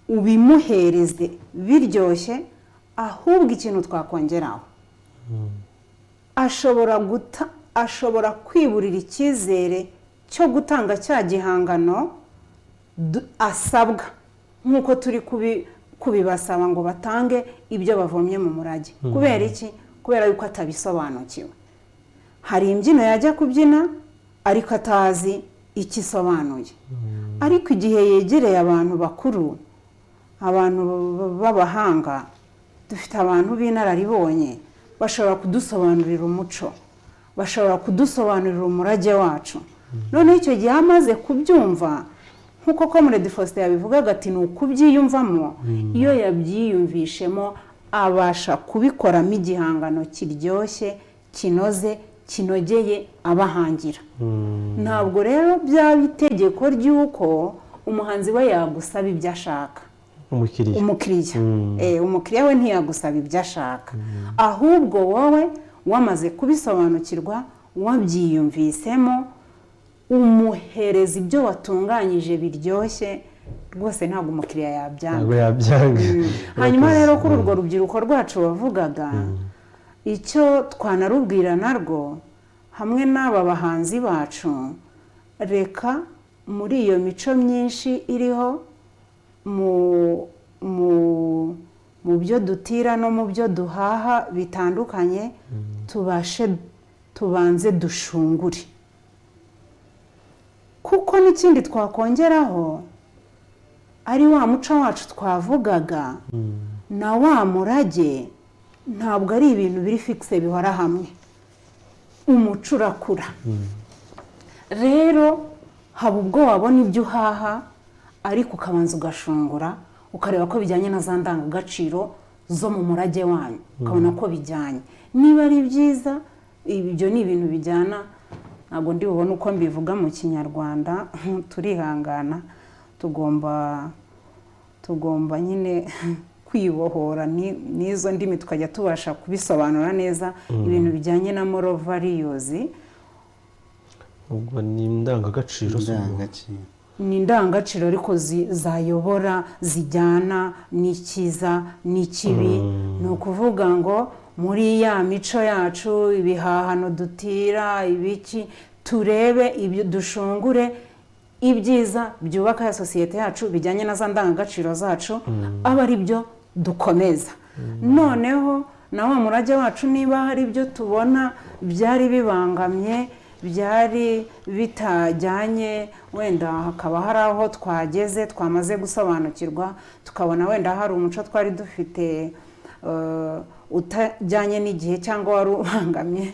ubimuhereze biryoshye ahubwo ikintu twakongeraho ashobora kwiburira icyizere cyo gutanga cya gihangano asabwa nk'uko turi kubibasaba ngo batange ibyo bavomye mu murage kubera iki kubera yuko atabisobanukiwe hari imbyino yajya kubyina ariko atazi icyo isobanuye ariko igihe yegereye abantu bakuru abantu b'abahanga dufite abantu b'inararibonye bashobora kudusobanurira umuco bashobora kudusobanurira umurage wacu noneho icyo gihe amaze kubyumva nk'uko Comrade Faustin yabivugaga ati ni ukubyiyumvamo iyo yabyiyumvishemo abasha kubikoramo igihangano kiryoshye kinoze kinogeye abahangira ntabwo rero byaba itegeko ry'uko umuhanzi we yagusaba ibyo ashaka umukiriya we ntiyagusaba ibyo ashaka ahubwo wowe wamaze kubisobanukirwa wabyiyumvisemo umuhereza ibyo watunganyije biryoshye rwose ntabwo umukiriya yabyanga hanyuma rero kuri urwo rubyiruko rwacu wavugaga icyo twanarubwira narwo hamwe n'aba bahanzi bacu reka muri iyo mico myinshi iriho mu byo dutira no mu byo duhaha bitandukanye tubanze dushungure kuko n'ikindi twakongeraho ari wa muco wacu twavugaga na wa murage ntabwo ari ibintu biri fixe bihora hamwe umuco urakura rero haba ubwo wabona ibyo uhaha ariko ukabanza ugashungura ukareba ko bijyanye na za ndangagaciro zo mu murage wanyu ukabona ko bijyanye niba ari byiza ibyo ni ibintu bijyana ntabwo ndi bubone uko mbivuga mu kinyarwanda turihangana tugomba nyine kwibohora n'izo ndimi tukajya tubasha kubisobanura neza ibintu bijyanye na moral values ubwo ni indangagaciro ni indangagaciro ariko zayobora zijyana n'ikiza n'ikibi ni ukuvuga ngo muri ya mico yacu ibihahano dutira ibiki turebe ibyo dushungure ibyiza byubaka ya sosiyete yacu bijyanye na za ndangagaciro zacu aba ari byo dukomeza noneho na wa murage wacu niba hari ibyo tubona byari bibangamye byari bitajyanye wenda hakaba hari aho twageze twamaze gusobanukirwa tukabona wenda hari umuco twari dufite utajyanye n'igihe cyangwa wari ubangamye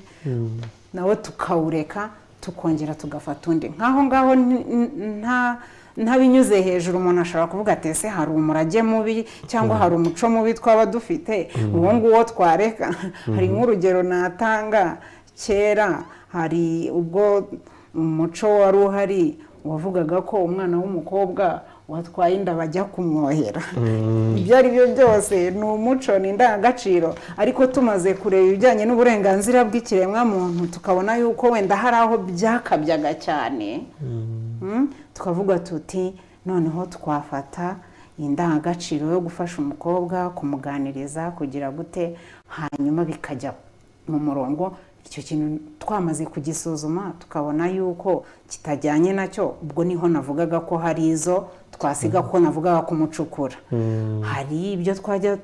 nawe tukawureka tukongera tugafata undi nk'aho ngaho ntabinyuze hejuru umuntu ashobora kuvuga ati ese hari umurage mubi cyangwa hari umuco mubi twaba dufite uwo nguwo twareka hari nk'urugero natanga kera hari ubwo umuco wari uhari wavugaga ko umwana w'umukobwa watwaye inda bajya kumwohera ibyo ari byo byose ni umuco ni indangagaciro ariko tumaze kureba ibijyanye n'uburenganzira bw'ikiremwamuntu tukabona yuko wenda hari aho byakabyaga cyane tukavuga tuti noneho twafata indangagaciro yo gufasha umukobwa kumuganiriza kugira gute hanyuma bikajya mu murongo icyo kintu twamaze kugisuzuma tukabona yuko kitajyanye nacyo ubwo niho navugaga ko hari izo twasiga ko navugaga kumucukura hari ibyo twajya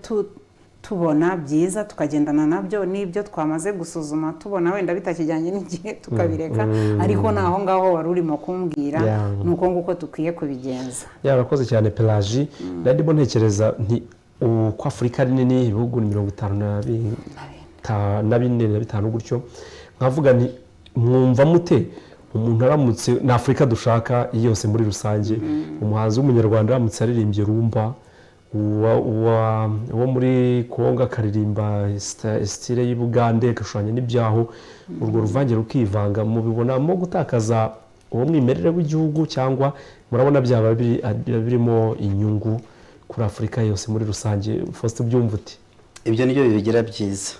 tubona byiza tukagendana nabyo n'ibyo twamaze gusuzuma tubona wenda bitakijyanye n'igihe tukabireka ariko naho ngaho wari urimo kumbwira nuko nguko dukwiye kubigenza yarakoze cyane Pelagie ndimo ntekereza nti uko Afurika ari nini ibihugu 54 gutyo nkavuga nti mwumva mute umuntu aramutse na Afurika dushaka yose muri rusange umuhanzi w'umunyarwanda aramutse aririmbye rumba uwo muri Kongo akaririmba style y'Ubugande gashushanya n'ibyaho urwo ruvange rukivanga mubibonamo gutakaza uwo mwimerere w'igihugu cyangwa murabona byaba birimo inyungu kuri Afurika yose muri rusange Faustin byumva uti ibyo nibyo bibigira byiza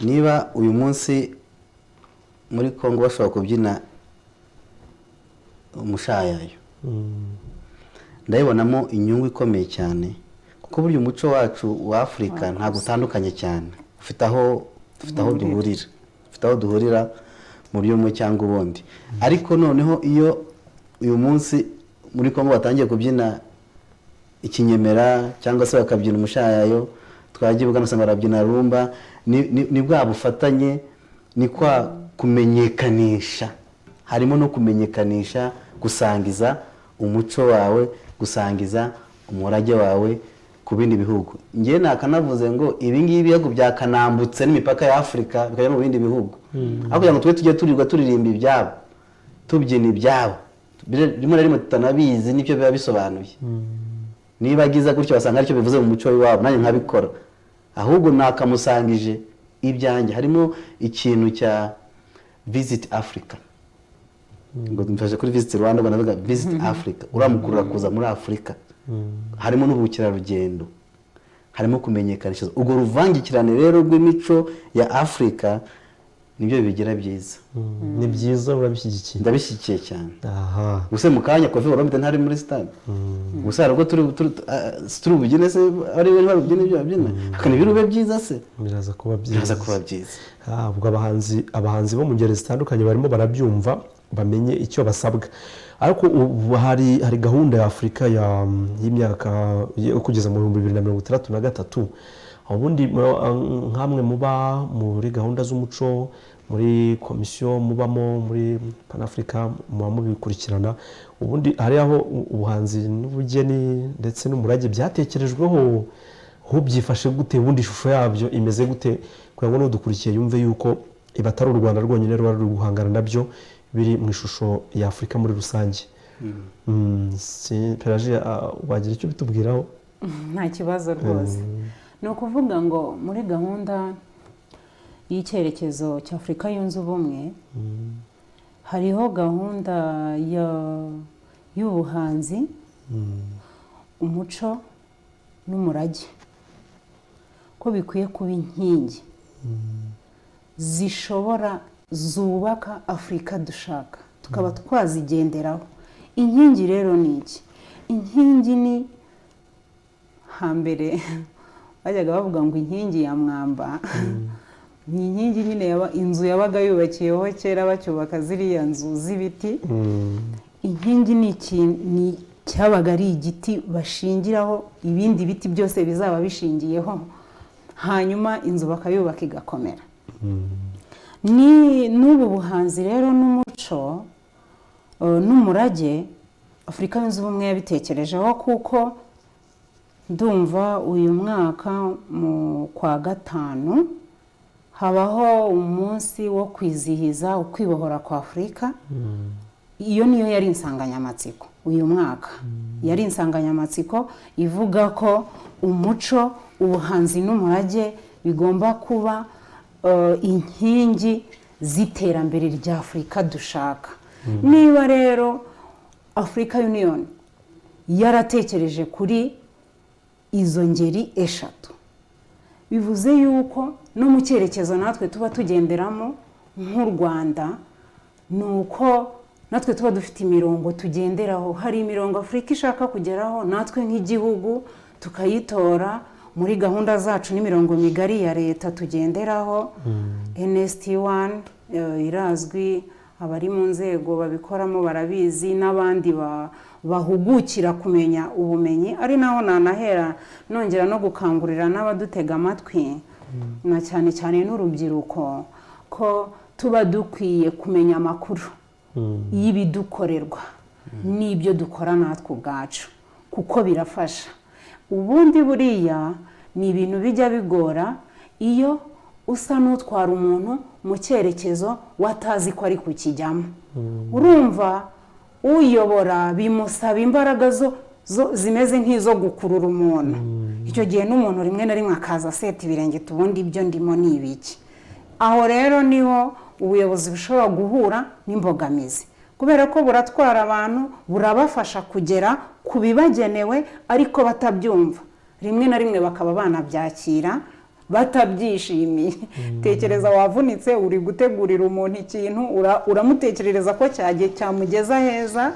niba uyu munsi muri Kongo bashobora kubyina umushayayo ndabibonamo inyungu ikomeye cyane kuko burya umuco wacu wa Afurika ntabwo utandukanye cyane ufite aho duhurira mu buryo bumwe cyangwa ubundi ariko noneho iyo uyu munsi muri Kongo batangiye kubyina ikinyemera cyangwa se bakabyina umushayayo twagiye ugasanga barabyina rumba ni bwa bufatanye ni kwa kumenyekanisha harimo no kumenyekanisha gusangiza umuco wawe gusangiza umurage wawe ku bindi bihugu ngiye nakanavuze ngo ibi ngibi bihugu byakanambutse n'imipaka ya Afurika bikajya mu bindi bihugu aho kugira ngo tujye turirimba ibyabo tubyina ibyabo rimwe na rimwe tutanabizi n'ibyo biba bisobanuye niba agiza gutyo basanga aricyo bivuze mu muco w'iwabo nanjye nkabikora ahubwo nakamusangije ibyanjye harimo ikintu cya Visit Africa ngo mfashe kuri Visit Rwanda ngo navuga Visit Africa uramukurura kuza muri Afurika harimo n'ubukerarugendo harimo kumenyekanisha ubwo ruvangikirane rero rw'imico ya Afurika nibyo bibigira byiza ni byiza urabishyigikiye ndabishyigikiye cyane gusa mu kanya Kofi Olomide ntari muri stade gusa rwo turi bugine se ari we babyine ibyo babyina akana birube byiza se biraza kuba byiza ubwo abahanzi bo mu ngeri zitandukanye barimo barabyumva bamenye icyo basabwa ariko hari gahunda ya Afurika y'imyaka yo kugeza mu 2063 ubundi nkamwe muba muri gahunda z'umuco muri komisiyo mubamo muri Pan-Africa muba mubikurikirana ubundi hari aho ubuhanzi n'ubugeni ndetse n'umurage byatekerejweho aho byifashe gute ubundi ishusho yabyo imeze gute kugira ngo n'udukurikiye yumve yuko ibatari u Rwanda rwonyine ruba ruri guhangana nabyo biri mu ishusho ya Afurika muri rusange Pelagie wagira icyo bitubwiraho? Nta kibazo rwose. Ni ukuvuga ngo muri gahunda y'icyerekezo cy'Afurika yunze ubumwe hariho gahunda y'ubuhanzi, umuco n'umurage ko bikwiye kuba inkingi zubaka Afurika dushaka tukaba twazigenderaho. Inkingi rero ni iki? Inkingi ni hambere bajyaga bavuga ngo inkingi ya mwamba. Ni inkingi nyine inzu yabaga yubakiyeho kera bacyubaka ziriya nzu z'ibiti. Inkingi ni cyabaga ari igiti bashingiraho ibindi biti byose bizaba bishingiyeho, hanyuma inzu bakayubaka igakomera. N'ubu buhanzi rero n'umuco n'umurage Afurika yunze ubumwe yabitekerejeho, kuko ndumva uyu mwaka mu kwa gatanu habaho umunsi wo kwizihiza ukwibohora kwa Afurika. Iyo niyo yari insanganyamatsiko uyu mwaka. Yari insanganyamatsiko ivuga ko umuco, ubuhanzi n'umurage bigomba kuba inkingi z'iterambere rya Afurika dushaka. Niba rero Africa Union yaratekereje kuri izo ngeri eshatu, bivuze yuko no mu cyerekezo natwe tuba tugenderamo nk'u Rwanda, nuko natwe tuba dufite imirongo tugenderaho. Hari imirongo Afurika ishaka kugeraho, natwe nk'igihugu tukayitora muri gahunda zacu n'imirongo migari ya leta tugenderaho. NST1 irazwi, abari mu nzego babikoramo barabizi, n'abandi bahugukira kumenya ubumenyi. Ari naho nanahera nongera no gukangurira n'abadutega amatwi, na cyane cyane n'urubyiruko, ko tuba dukwiye kumenya amakuru y'ibidukorerwa n'ibyo dukora natwe ubwacu, kuko birafasha. Ubundi buriya ni ibintu bijya bigora iyo usa n'utwara umuntu mu cyerekezo watazi ko ari kukijyamo. Urumva uyobora bimusaba imbaraga zo zimeze nk'izo gukurura umuntu. Icyo gihe n'umuntu rimwe na rimwe akaza seta ibirenge, ubundi ibyo ndimo ni ibiki. Aho rero niho ubuyobozi bushobora guhura n'imbogamizi, kubera ko buratwara abantu, burabafasha kugera ku bibagenewe ariko batabyumva. Rimwe na rimwe bakaba banabyakira batabyishimiye. Tekereza wavunitse, uri gutegurira umuntu ikintu, uramutekerereza ko cyamugeza heza,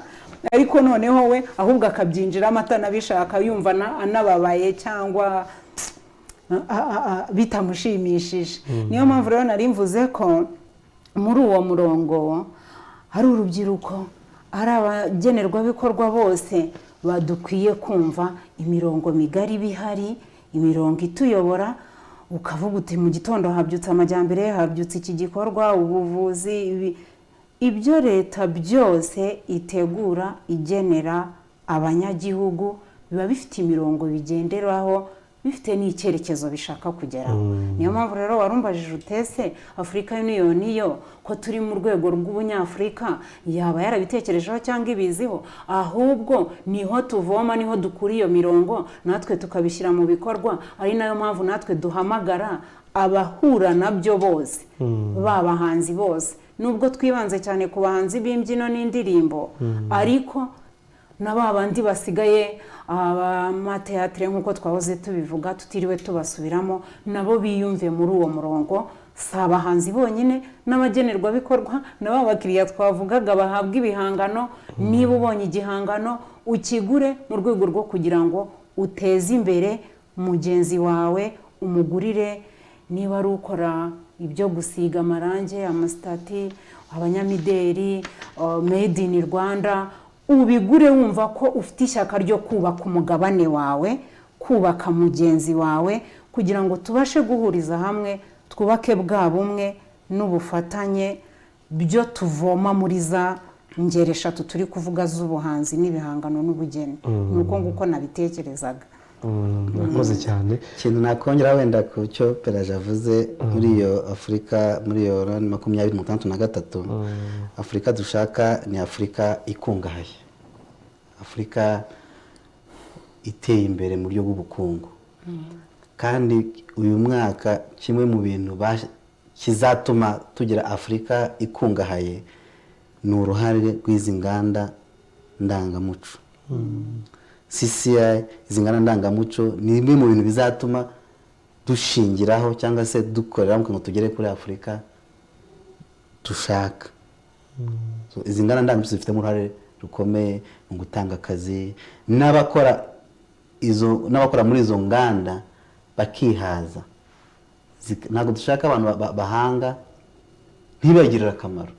ariko noneho we ahubwo akabyinjiramo atanabishaka, yumva anababaye cyangwa bitamushimishije. Niyo mpamvu rero nari mvuze ko muri uwo murongo hari urubyiruko, ari abagenerwabikorwa bose badukwiye kumva imirongo migari bihari, imirongo ituyobora. Ukavuga uti mu gitondo habyutse amajyambere, habyutse iki gikorwa, ubuvuzi, ibyo leta byose itegura igenera abanyagihugu biba bifite imirongo bigenderaho, bifite n'icyerekezo bishaka kugeraho. Niyo mpamvu rero warumbajije utese Africa Union yo ko turi mu rwego rw'ubunyafurika yaba yarabitekerejeho cyangwa ibiziho, ahubwo niho tuvoma, niho dukura iyo mirongo natwe tukabishyira mu bikorwa. Ari nayo mpamvu natwe duhamagara abahura nabyo bose, babahanzi bose, nubwo twibanze cyane ku bahanzi b'imbyino n'indirimbo, ariko na babandi basigaye amateatire nk'uko twahoze tubivuga tutiriwe tubasubiramo, nabo biyumve muri uwo murongo. Si abahanzi bonyine, n'abagenerwabikorwa, n'aba bakiriya twavugaga bahabwa ibihangano. Niba ubonye igihangano ukigure mu rwego rwo kugira ngo uteze imbere mugenzi wawe, umugurire. Niba ari ukora ibyo gusiga amarange, amasitati, abanyamideri, made in Rwanda, ubigure wumva ko ufite ishyaka ryo kubaka umugabane wawe, kubaka mugenzi wawe, kugira ngo tubashe guhuriza hamwe, twubake bwa bumwe n'ubufatanye byo tuvoma muri za ngeri eshatu turi kuvuga z'ubuhanzi n'ibihangano n'ubugeni. Nuko nguko nabitekerezaga. Murakoze cyane. Ikintu nakongera wenda ku cyo Pelagie avuze muri iyo Afurika, muri iyo 2063, Afurika dushaka ni Afurika ikungahaye. Afurika iteye imbere mu buryo bw'ubukungu kandi uyu mwaka kimwe mu bintu kizatuma tugira Afurika ikungahaye ni uruhare rw'izi nganda ndangamuco. CCI izi nganda ndangamuco ni bimwe mu bintu bizatuma dushingiraho cyangwa se dukorera ngo tugere kuri Afurika dushaka. Izi nganda ndangamuco zifite uruhare rukomeye mu gutanga akazi n'abakora muri izo nganda bakihaza. Ntabwo dushaka abantu bahanga ntibagirire akamaro.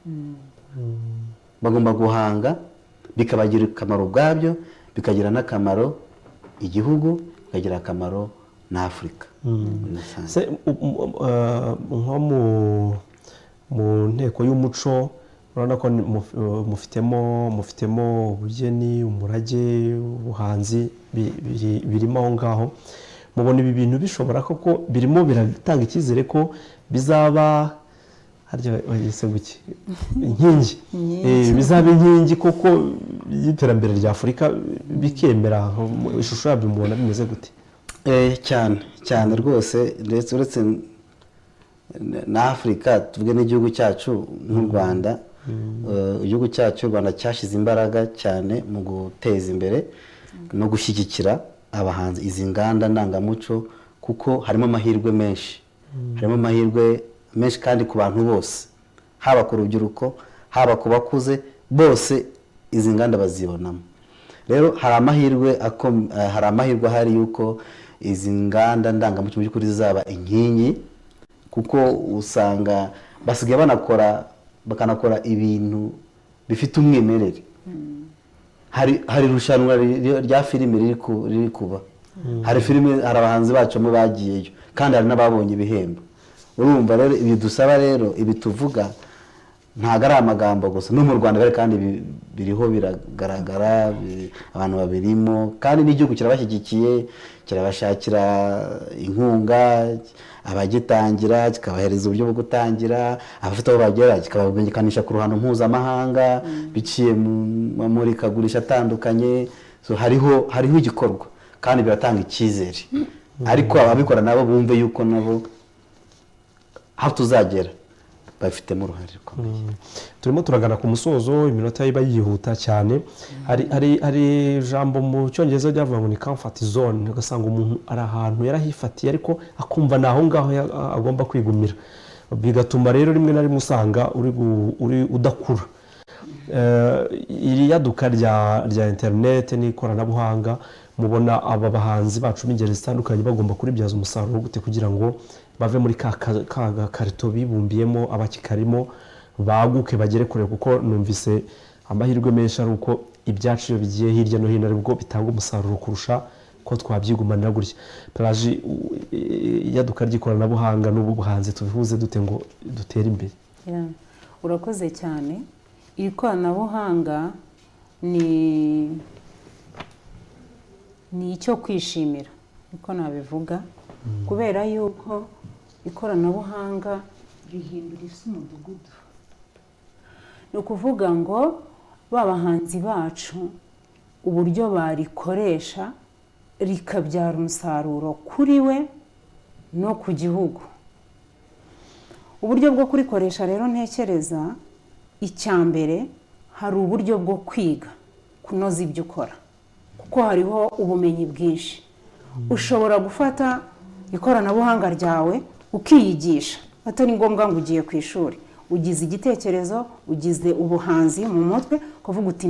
Bagomba guhanga bikabagirira akamaro ubwabyo, bikagira n'akamaro igihugu, bikagira akamaro na Afurika. Nko mu nteko y'umuco urabona ko mufitemo ubugeni, umurage, ubuhanzi birimo aho ngaho. Mubona ibi bintu bishobora koko birimo biratanga icyizere ko bizaba inkingi bizaba inkingi koko y'iterambere rya Afurika bikemera. Ishusho yabyo mubona bimeze gute? Cyane rwose, ndetse uretse na Afurika tuvuge n'igihugu cyacu nk'u Rwanda. Igihugu cyacu u Rwanda cyashize imbaraga cyane mu guteza imbere no gushyigikira abahanzi, izi nganda ndangamuco, kuko harimo amahirwe menshi. Harimo amahirwe menshi kandi ku bantu bose, haba ku rubyiruko, haba ku bakuze, bose izi nganda bazibonamo. Rero hari amahirwe ahari yuko izi nganda ndangamuco mu by'ukuri zizaba inkingi, kuko usanga basigaye bakanakora ibintu bifite umwimerere. Hari irushanwa rya filime riri kuba, hari abahanzi bacu bagiyeyo kandi hari n'ababonye ibihembo. Urumva rero ibi dusaba, rero ibi tuvuga ntago ari amagambo gusa, no mu Rwanda kandi biriho biragaragara, abantu babirimo, kandi n'igihugu kirabashyigikiye, kirabashakira inkunga, abagitangira kikabahereza uburyo bwo gutangira, abafite aho bagera kikabamenyekanisha ku ruhando mpuzamahanga biciye mu murikagurisha atandukanye. Hariho igikorwa kandi biratanga icyizere, ariko ababikora nabo bumve yuko nabo aho tuzagera bafitemo uruhare rukomeye. Turimo turagana ku musozo, iminota iba yihuta cyane. Hari ijambo mu cyongereza ryavuga ngo ni comfort zone, ugasanga umuntu ari ahantu yarahifatiye ariko akumva naho ngaho agomba kwigumira, bigatuma rero rimwe na rimwe usanga uri udakura. Iri yaduka rya internet n'ikoranabuhanga, mubona aba bahanzi bacu b'ingeri zitandukanye bagomba kuribyaza umusaruro gute kugira ngo bave muri ka karito bibumbiyemo, abakikarimo baguke bagere kure? Kuko numvise amahirwe menshi ari uko ibyacu iyo bigiye hirya no hino aribwo bitanga umusaruro kurusha ko twabyigumanira gutya. Pelagie, yaduka ry'ikoranabuhanga n'ubuhanzi tubihuze dute ngo dutere imbere? Urakoze cyane. Ikoranabuhanga ni icyo kwishimira, uko nabivuga, kubera yuko ikoranabuhanga rihindura isi umudugudu. Ni ukuvuga ngo babahanzi bacu uburyo barikoresha rikabyara umusaruro kuri we no ku gihugu. Uburyo bwo kurikoresha rero ntekereza icyambere hari uburyo bwo kwiga kunoza ibyo ukora, kuko hariho ubumenyi bwinshi. Ushobora gufata ikoranabuhanga ryawe ukiyigisha, atari ngombwa ngo ugiye ku ishuri. Ugize igitekerezo, ugize ubuhanzi mu mutwe, kuvuga uti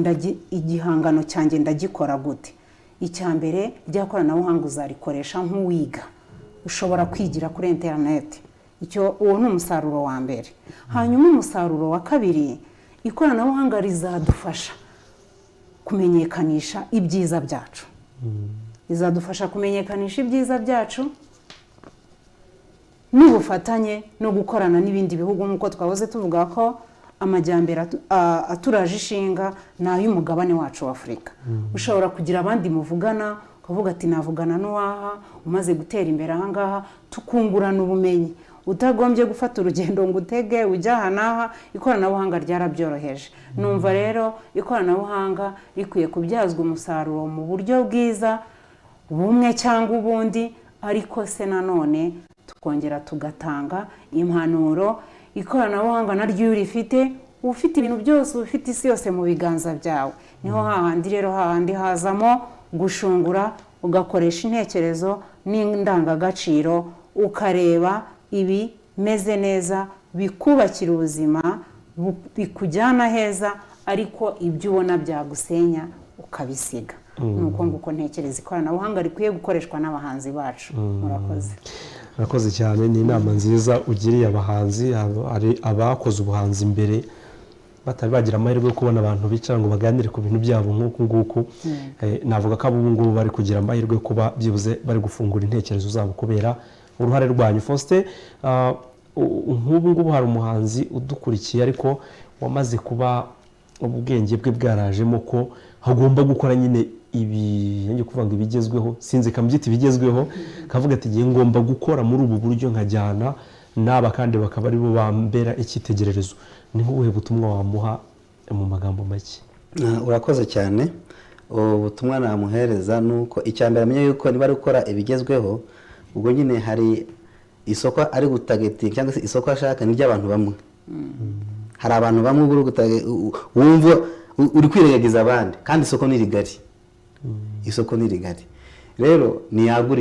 igihangano cyanjye ndagikora gute. Icyambere rya koranabuhanga uzarikoresha nk'uwiga. Ushobora kwigira kuri internet. Uwo ni umusaruro wa mbere. Hanyuma umusaruro wa kabiri, ikoranabuhanga rizadufasha kumenyekanisha ibyiza byacu. Rizadufasha kumenyekanisha ibyiza byacu n'ubufatanye no gukorana n'ibindi bihugu, nk'uko twahoze tuvuga ko amajyambere aturaje ishinga n'ay'umugabane wacu wa Afurika. Ushobora kugira abandi muvugana, ukavuga ati navugana n'uwaha umaze gutera imbere aha ngaha, tukungurana ubumenyi. utagombye gufata urugendo ngo utege ujya aha n'aha. Ikoranabuhanga ryarabyoroheje. Numva rero ikoranabuhanga rikwiye kubyazwa umusaruro mu buryo bwiza bumwe cyangwa ubundi, ariko se nanone tukongera tugatanga impanuro. Ikoranabuhanga naryo iyo urifite, ufite ibintu byose, ufite isi yose mu biganza byawe, niho hahandi rero hahandi hazamo gushungura, ugakoresha intekerezo n'indangagaciro, ukareba ibimeze neza bikubakira ubuzima, bikujyana heza, ariko ibyo ubona byagusenya ukabisiga. Nuko nguko ntekereza ikoranabuhanga rikwiye gukoreshwa n'abahanzi bacu. Murakoze. Murakoze cyane, ni inama nziza ugiriye abahanzi, abakoze ubuhanzi imbere batari bagira amahirwe yo kubona abantu bicara ngo baganire ku bintu byabo nk'uku nguku. Navuga ko abo ngubu bari kugira amahirwe yo kuba byibuze bari gufungura intekerezo zabo kubera uruhare rwanyu. Faustin, nk'ubu ngubu hari umuhanzi udukurikiye ariko wamaze kuba ubwenge bwe bwarajemo ko hagomba gukora nyine ngiye kuvuga ngo ibigezweho, sinzi kamubyita ibigezweho, kavuga ati ngiye ngomba gukora muri ubu buryo nkajyana n'aba kandi bakaba ari bo bambera icyitegererezo. Ni nk'ubuhe butumwa wamuha mu magambo make? Urakoze cyane. Ubutumwa namuhereza nuko icyambere amenye yuko niba ari gukora ibigezweho, ubwo nyine hari isoko ari gutagetinga cyangwa se isoko ashaka ni ry'abantu bamwe. Hari abantu bamwe wumva uri kwirengagiza abandi, kandi isoko ni rigari. Isoko ni rigari. Rero niyagura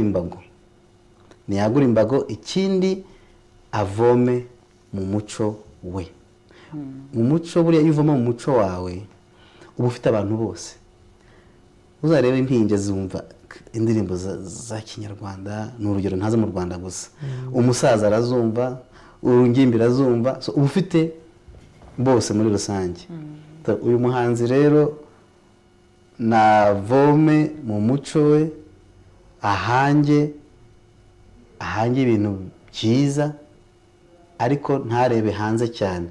imbago, ikindi avome mu muco we. Mu muco buriya iyo uvoma mu muco wawe uba ufite abantu bose. Uzarebe impinja zumva indirimbo za Kinyarwanda, ni urugero ntaza mu Rwanda gusa. Umusaza arazumva, urungimbi arazumva, uba ufite bose muri rusange. Uyu muhanzi rero navome mu muco we, ahange ibintu byiza, ariko ntarebe hanze cyane,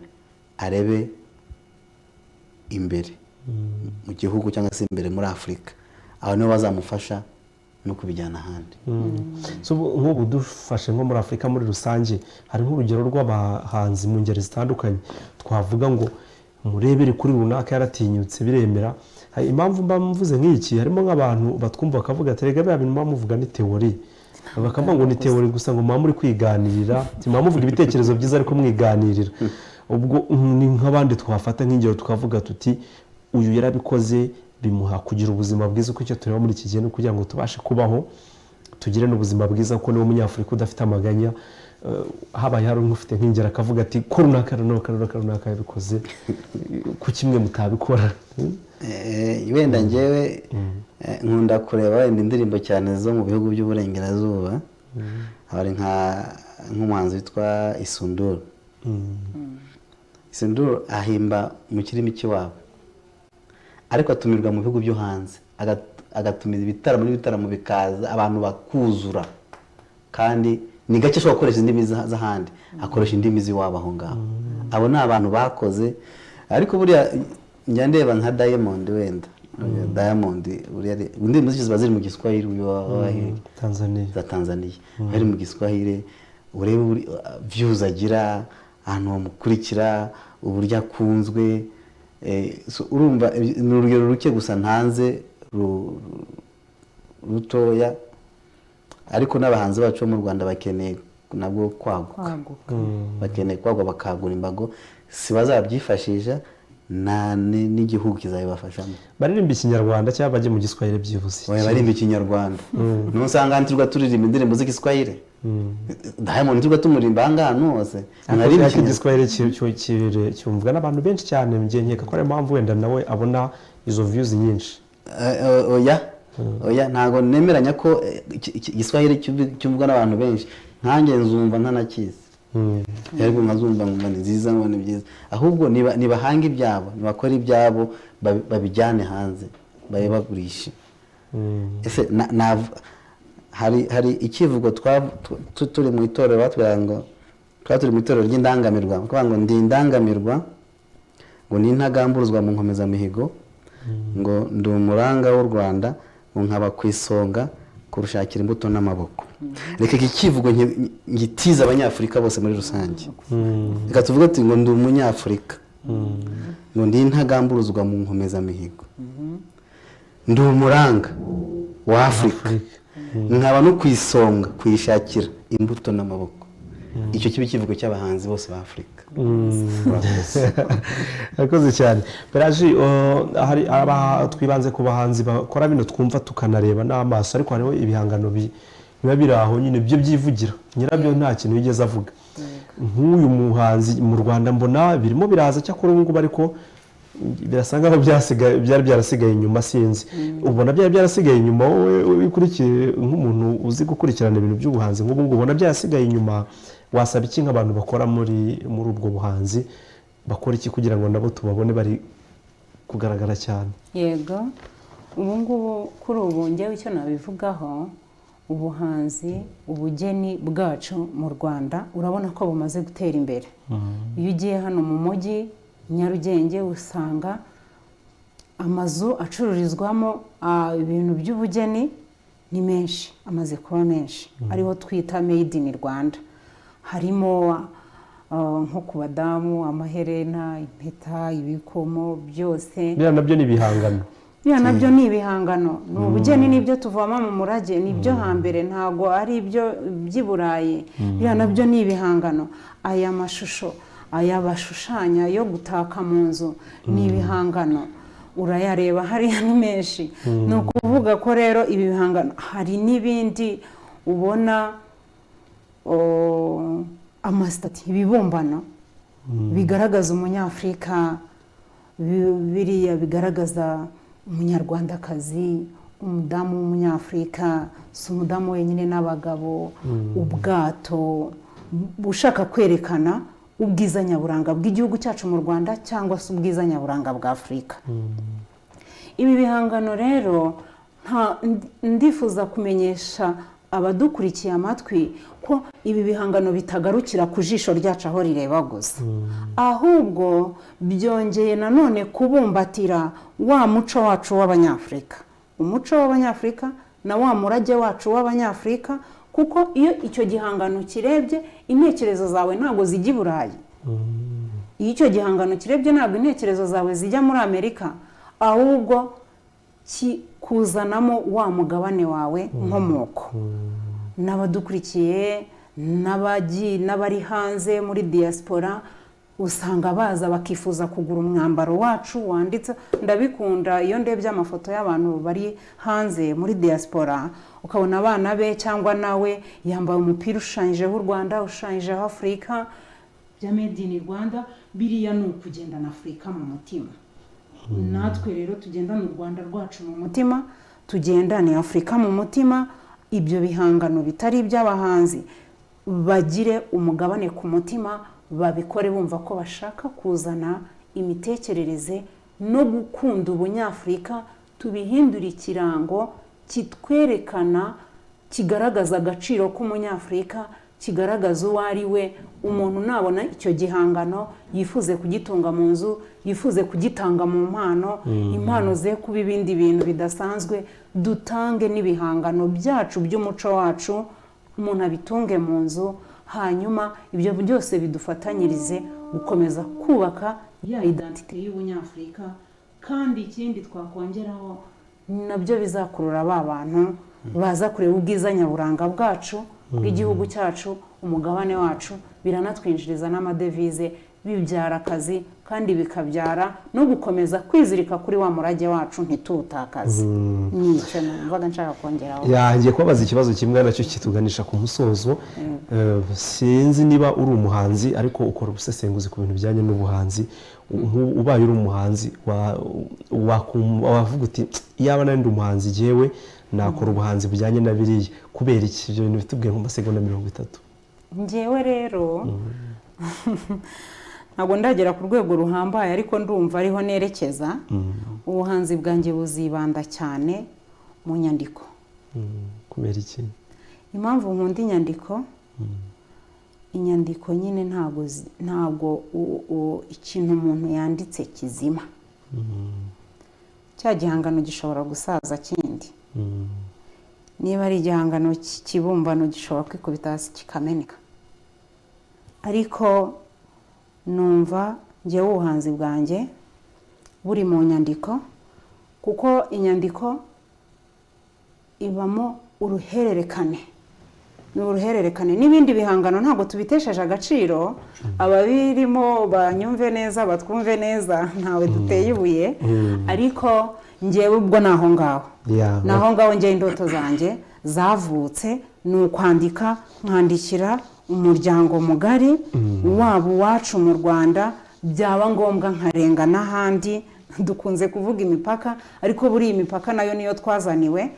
arebe imbere mu gihugu cyangwa se imbere muri Afurika. Aho niho bazamufasha no kubijyana ahandi. Nk'ubu dufashe nko muri Afurika muri rusange, hari nk'urugero rw'abahanzi mu ngeri zitandukanye twavuga ngo murebere kuri runaka yaratinyutse biremera. Impamvu mba mvuze nk'iki, harimo nk'abantu batwumva bakavuga ati rega bya bintu mba muvuga ni teori, bakavuga ngo ni teori gusa, ngo mba muri kwiganirira, mba muvuga ibitekerezo byiza ariko mwiganirira. Ubwo ni nk'abandi twafata nk'ingero tukavuga tuti uyu yarabikoze bimuha kugira ubuzima bwiza, uko icyo tureba muri iki gihe no kugira ngo tubashe kubaho tugire n'ubuzima bwiza, kuko niwo munyafurika udafite amaganya. Habaye hari nk'ufite nk'ingero akavuga ati ko runaka yabikoze, ku kimwe mutabikora. Wenda njyewe nkunda kureba wenda indirimbo cyane zo mu bihugu by'uburengerazuba. Hari nk'umuhanzi witwa Isunduru. Isunduru ahimba mu kirimi cy'iwabo, ariko atumirwa mu bihugu byo hanze, agatumiza ibitaramo bikaza, abantu bakuzura, kandi ni gake ashobora gukoresha indimi z'ahandi, akoresha indimi z'iwabo aho ngaho. Abo ni abantu bakoze. Ariko buriya njya ndeba nka Diamond, wenda Diamond buriya indirimbo ziba ziri mu Giswahili, za Tanzania bari mu Giswahili. Urebe views agira, ahantu bamukurikira, uburyo akunzwe. Urumva ni urugero ruke gusa ntanze rutoya, ariko n'abahanzi bacu mu Rwanda bakeneye nabwo kwaguka. Bakeneye kwagwa, bakagura imbago, si bazabyifashisha n'igihugu kizabibafashamo. Baririmba Ikinyarwanda cyangwa bajye mu Giswahili byibuze? Baririmba Ikinyarwanda. Nusanga ntirwa turirimba indirimbo z'Igiswahili. Diamond ntirwa tumurimba ahangahantu hose. Naririmba Igiswahili cyumvwa n'abantu benshi cyane, ngiye nkeka ko ari impamvu wenda nawe abona izo views nyinshi. Oya ntago nemeranya ko Igiswahili cyumvwa n'abantu benshi. Nkanjye nzumva ntanakizi. Ariko nkazumva ngo ni nziza, ngo ni byiza. Ahubwo nibahanga ibyabo, nibakora ibyabo, babijyane hanze, bagurishe. Ese hari ikivugo turi mu itorero batubwira ngo turi mu itorero ry'indangamirwa, kuvuga ngo ndi indangamirwa, ngo ni intagamburuzwa mu nkomezamihigo, ngo ndi umuranga w'u Rwanda, ngo nkaba ku isonga kurushakira imbuto n'amaboko. Reka iki kivugo ngitiza abanyafurika bose muri rusange. Reka tuvuge ati ngo ndi umunyafurika, ngo ndi intagamburuzwa mu nkomezamihigo, ndi umuranga wa Afurika, nkaba no kwisonga kwishakira imbuto n'amaboko. Icyo kibi kivugo cy'abahanzi bose ba Afurika. Yakoze cyane. Beraji hari twibanze ku bahanzi bakora bino twumva tukanareba n'amaso, ariko hariho ibihangano biba biri aho nyine byo byivugira, nyirabyo nta kintu yigeze avuga. Nk'uyu muhanzi mu Rwanda mbona birimo biraza cyakora ubu ngubu, ariko birasanga aho byari byarasigaye inyuma, sinzi ubona byari byarasigaye inyuma. Wowe ukurikiye nk'umuntu uzi gukurikirana ibintu by'ubuhanzi nk'ubu ngubu, ubona byarasigaye inyuma, wasaba iki nk'abantu bakora muri ubwo buhanzi, bakora iki kugira ngo nabo tubabone bari kugaragara cyane? Yego, ubu ngubu kuri ubu njyewe icyo nabivugaho, ubuhanzi ubugeni bwacu mu Rwanda urabona ko bumaze gutera imbere. Iyo ugiye hano mu mujyi Nyarugenge usanga amazu acururizwamo ibintu by'ubugeni ni menshi, amaze kuba menshi, ariho twita made in Rwanda. Harimo nko ku badamu amaherena, impeta, ibikomo, byose bya nabyo ni ibihangano. Nabyo ni ibihangano, ni ubugeni, nibyo tuvoma mu murage, nibyo hambere, ntago ari ibyo by'iburayi. Nabyo ni ibihangano. Aya mashusho, aya bashushanya yo gutaka mu nzu ni ibihangano, urayareba hariya ni menshi. Ni ukuvuga ko rero ibi bihangano hari n'ibindi ubona amasitati, ibibumbano bigaragaza umunyafurika, biriya bigaragaza umunyarwandakazi, umudamu w'umunyafurika, si umudamu wenyine n'abagabo, ubwato ushaka kwerekana ubwiza nyaburanga bw'igihugu cyacu mu Rwanda cyangwa se ubwiza nyaburanga bwa Afurika. Ibi bihangano rero ndifuza kumenyesha abadukurikiye amatwi ko ibi bihangano bitagarukira ku jisho ryacu aho rireba gusa, ahubwo byongeye nanone kubumbatira wa muco wacu w'Abanyafurika, umuco w'Abanyafurika na wa murage wacu w'Abanyafurika. Kuko iyo icyo gihangano kirebye, intekerezo zawe ntabwo zijya i Burayi. Iyo icyo gihangano kirebye, ntabwo intekerezo zawe zijya muri Amerika, ahubwo kuzanamo wa mugabane wawe nkomoko. N'abadukurikiye n'abari hanze muri diaspora usanga baza bakifuza kugura umwambaro wacu wanditse. Ndabikunda iyo ndebye amafoto y'abantu bari hanze muri diaspora, ukabona abana be cyangwa nawe yambaye umupira ushushanyijeho u Rwanda, ushushanyijeho Afurika, bya made in Rwanda. Biriya ni ukugendana Afurika mu mutima. Natwe rero tugendane u Rwanda rwacu mu mutima, tugendane Afurika mu mutima. Ibyo bihangano bitari iby'abahanzi bagire umugabane ku mutima, babikore bumva ko bashaka kuzana imitekerereze no gukunda ubunyafurika, tubihindura ikirango kitwerekana, kigaragaza agaciro k'umunyafurika, kigaragaza uwo ari we. Umuntu nabona icyo gihangano yifuze kugitunga mu nzu, yifuze kugitanga mu mpano. Impano ze kuba ibindi bintu bidasanzwe, dutange n'ibihangano byacu by'umuco wacu, umuntu abitunge mu nzu, hanyuma ibyo byose bidufatanyirize gukomeza kubaka ya identite y'ubunyafurika. Kandi ikindi twakongeraho, nabyo bizakurura ba bantu baza kureba ubwiza nyaburanga bwacu bw'igihugu cyacu, umugabane wacu. Biranatwinjiriza n'amadevize, bibyara akazi, kandi bikabyara no gukomeza kwizirika kuri wa murage wacu ntitutakaze. Nicyo numvaga nshaka kongeraho. Ngiye kubabaza ikibazo kimwe nacyo kituganisha ku musozo. Sinzi niba uri umuhanzi ariko ukora ubusesenguzi ku bintu bijyanye n'ubuhanzi. Ubaye uri umuhanzi wavuga uti iyaba nari ndi umuhanzi jyewe nakora ubuhanzi bujyanye na biriya, kubera iki? Ibyo bintu bitubwiye mu masegonda 30. Njyewe rero ntabwo ndagera ku rwego ruhambaye, ariko ndumva ariho nerekeza. Ubuhanzi bwanjye buzibanda cyane mu nyandiko. Kubera iki? Impamvu nkunda inyandiko, inyandiko nyine ntabwo ikintu umuntu yanditse kizima. Cya gihangano gishobora gusaza kindi. niba ari igihangano cy'ikibumbano gishobora kwikubita hasi kikameneka, ariko numva njyewe ubuhanzi bwanjye buri mu nyandiko, kuko inyandiko ibamo uruhererekane, ni uruhererekane. N'ibindi bihangano ntabwo tubitesheje agaciro, ababirimo banyumve neza batwumve neza, ntawe duteye ibuye, ariko njyewe ubwo naho ngaho naho ngaho njye indoto zanjye zavutse ni ukwandika, nkandikira umuryango mugari waba uwacu mu Rwanda, byaba ngombwa nkarenga n'ahandi. Dukunze kuvuga imipaka, ariko buri imipaka nayo niyo twazaniwe.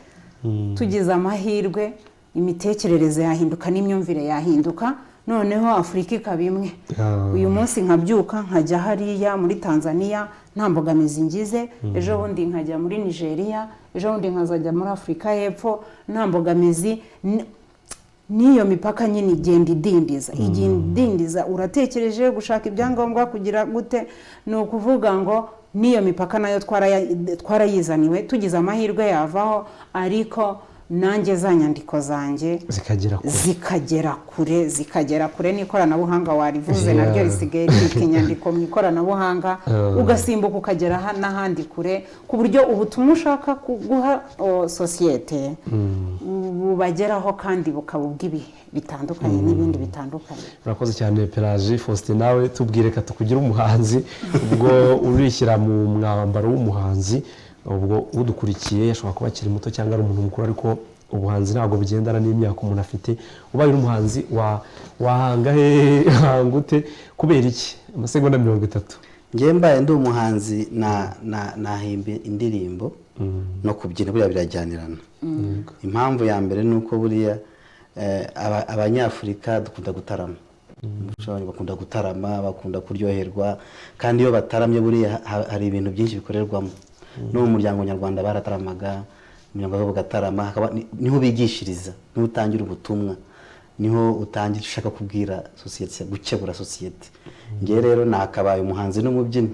Tugize amahirwe imitekerereze yahinduka n'imyumvire yahinduka, noneho Afurika ikaba imwe. Uyu munsi nkabyuka nkajya hariya muri Tanzania nta mbogamizi ngize, ejo bundi nkajya muri Nigeria, ejo bundi nkazajya muri Afurika y'Epfo nta mbogamizi. Niyo mipaka nyine igenda idindiza, uratekereje gushaka ibyangombwa kugira gute, ni ukuvuga ngo niyo mipaka nayo twarayizaniwe, tugize amahirwe yavaho, ariko nanjye za nyandiko zanjye zikagera kure n'ikoranabuhanga warivuze naryo risigaye ribika inyandiko mu ikoranabuhanga, ugasimbuka ukagera n'ahandi kure, ku buryo ubutumwa ushaka guha sosiyete bubageraho kandi bukaba ubw'ibihe bitandukanye n'ibindi bitandukanye. Urakoze cyane Pelagie. Faustin, nawe tubwire ka tukugira umuhanzi, ubwo urishyira mu mwambaro w'umuhanzi, ubwo udukurikiye yashobora kuba akiri muto cyangwa ari umuntu mukuru, ariko ubuhanzi ntabwo bugendana n'imyaka umuntu afite. Ubaye umuhanzi wahanga he, hangute kubera iki? Amasegonda 30. Njye mbaye ndi umuhanzi nahimba indirimbo no kubyina, buriya birajyanirana. Impamvu ya mbere ni uko buriya abanyafurika dukunda gutarama, bakunda gutarama, bakunda kuryoherwa, kandi iyo bataramye buriya hari ibintu byinshi bikorerwamo. No mu muryango nyarwanda barataramaga, umuryango wabo gatarama, niho bigishiriza, niho utangira ubutumwa, niho utangira ushaka kubwira sosiyete, gukebura sosiyete. Ngiye rero nakabaye umuhanzi n'umubyinnyi.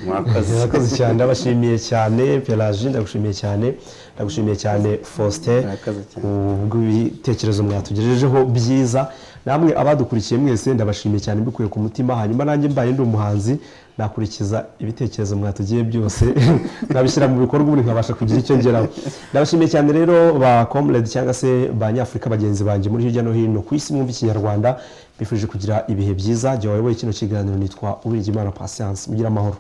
Murakoze cyane, ndabashimiye cyane Pelagie, ndagushimiye cyane Faustin, ubwo ibitekerezo mwatugejejeho byiza. Namwe abadukurikiye mwese ndabashimiye cyane mbikuye ku mutima. Hanyuma nanjye mbaye ndi umuhanzi nakurikiza ibitekerezo mwatugiye byose nabishyira mu bikorwa, ubundi nkabasha kugira icyo ngeraho. Ndabashimiye cyane rero ba comrade cyangwa se ba Nyafurika bagenzi banjye muri hirya no hino ku isi mwumva ikinyarwanda, bifuje kugira ibihe byiza. Jya wayoboye kino kiganiro, nitwa Uwiringiyimana Patience. Mugira amahoro.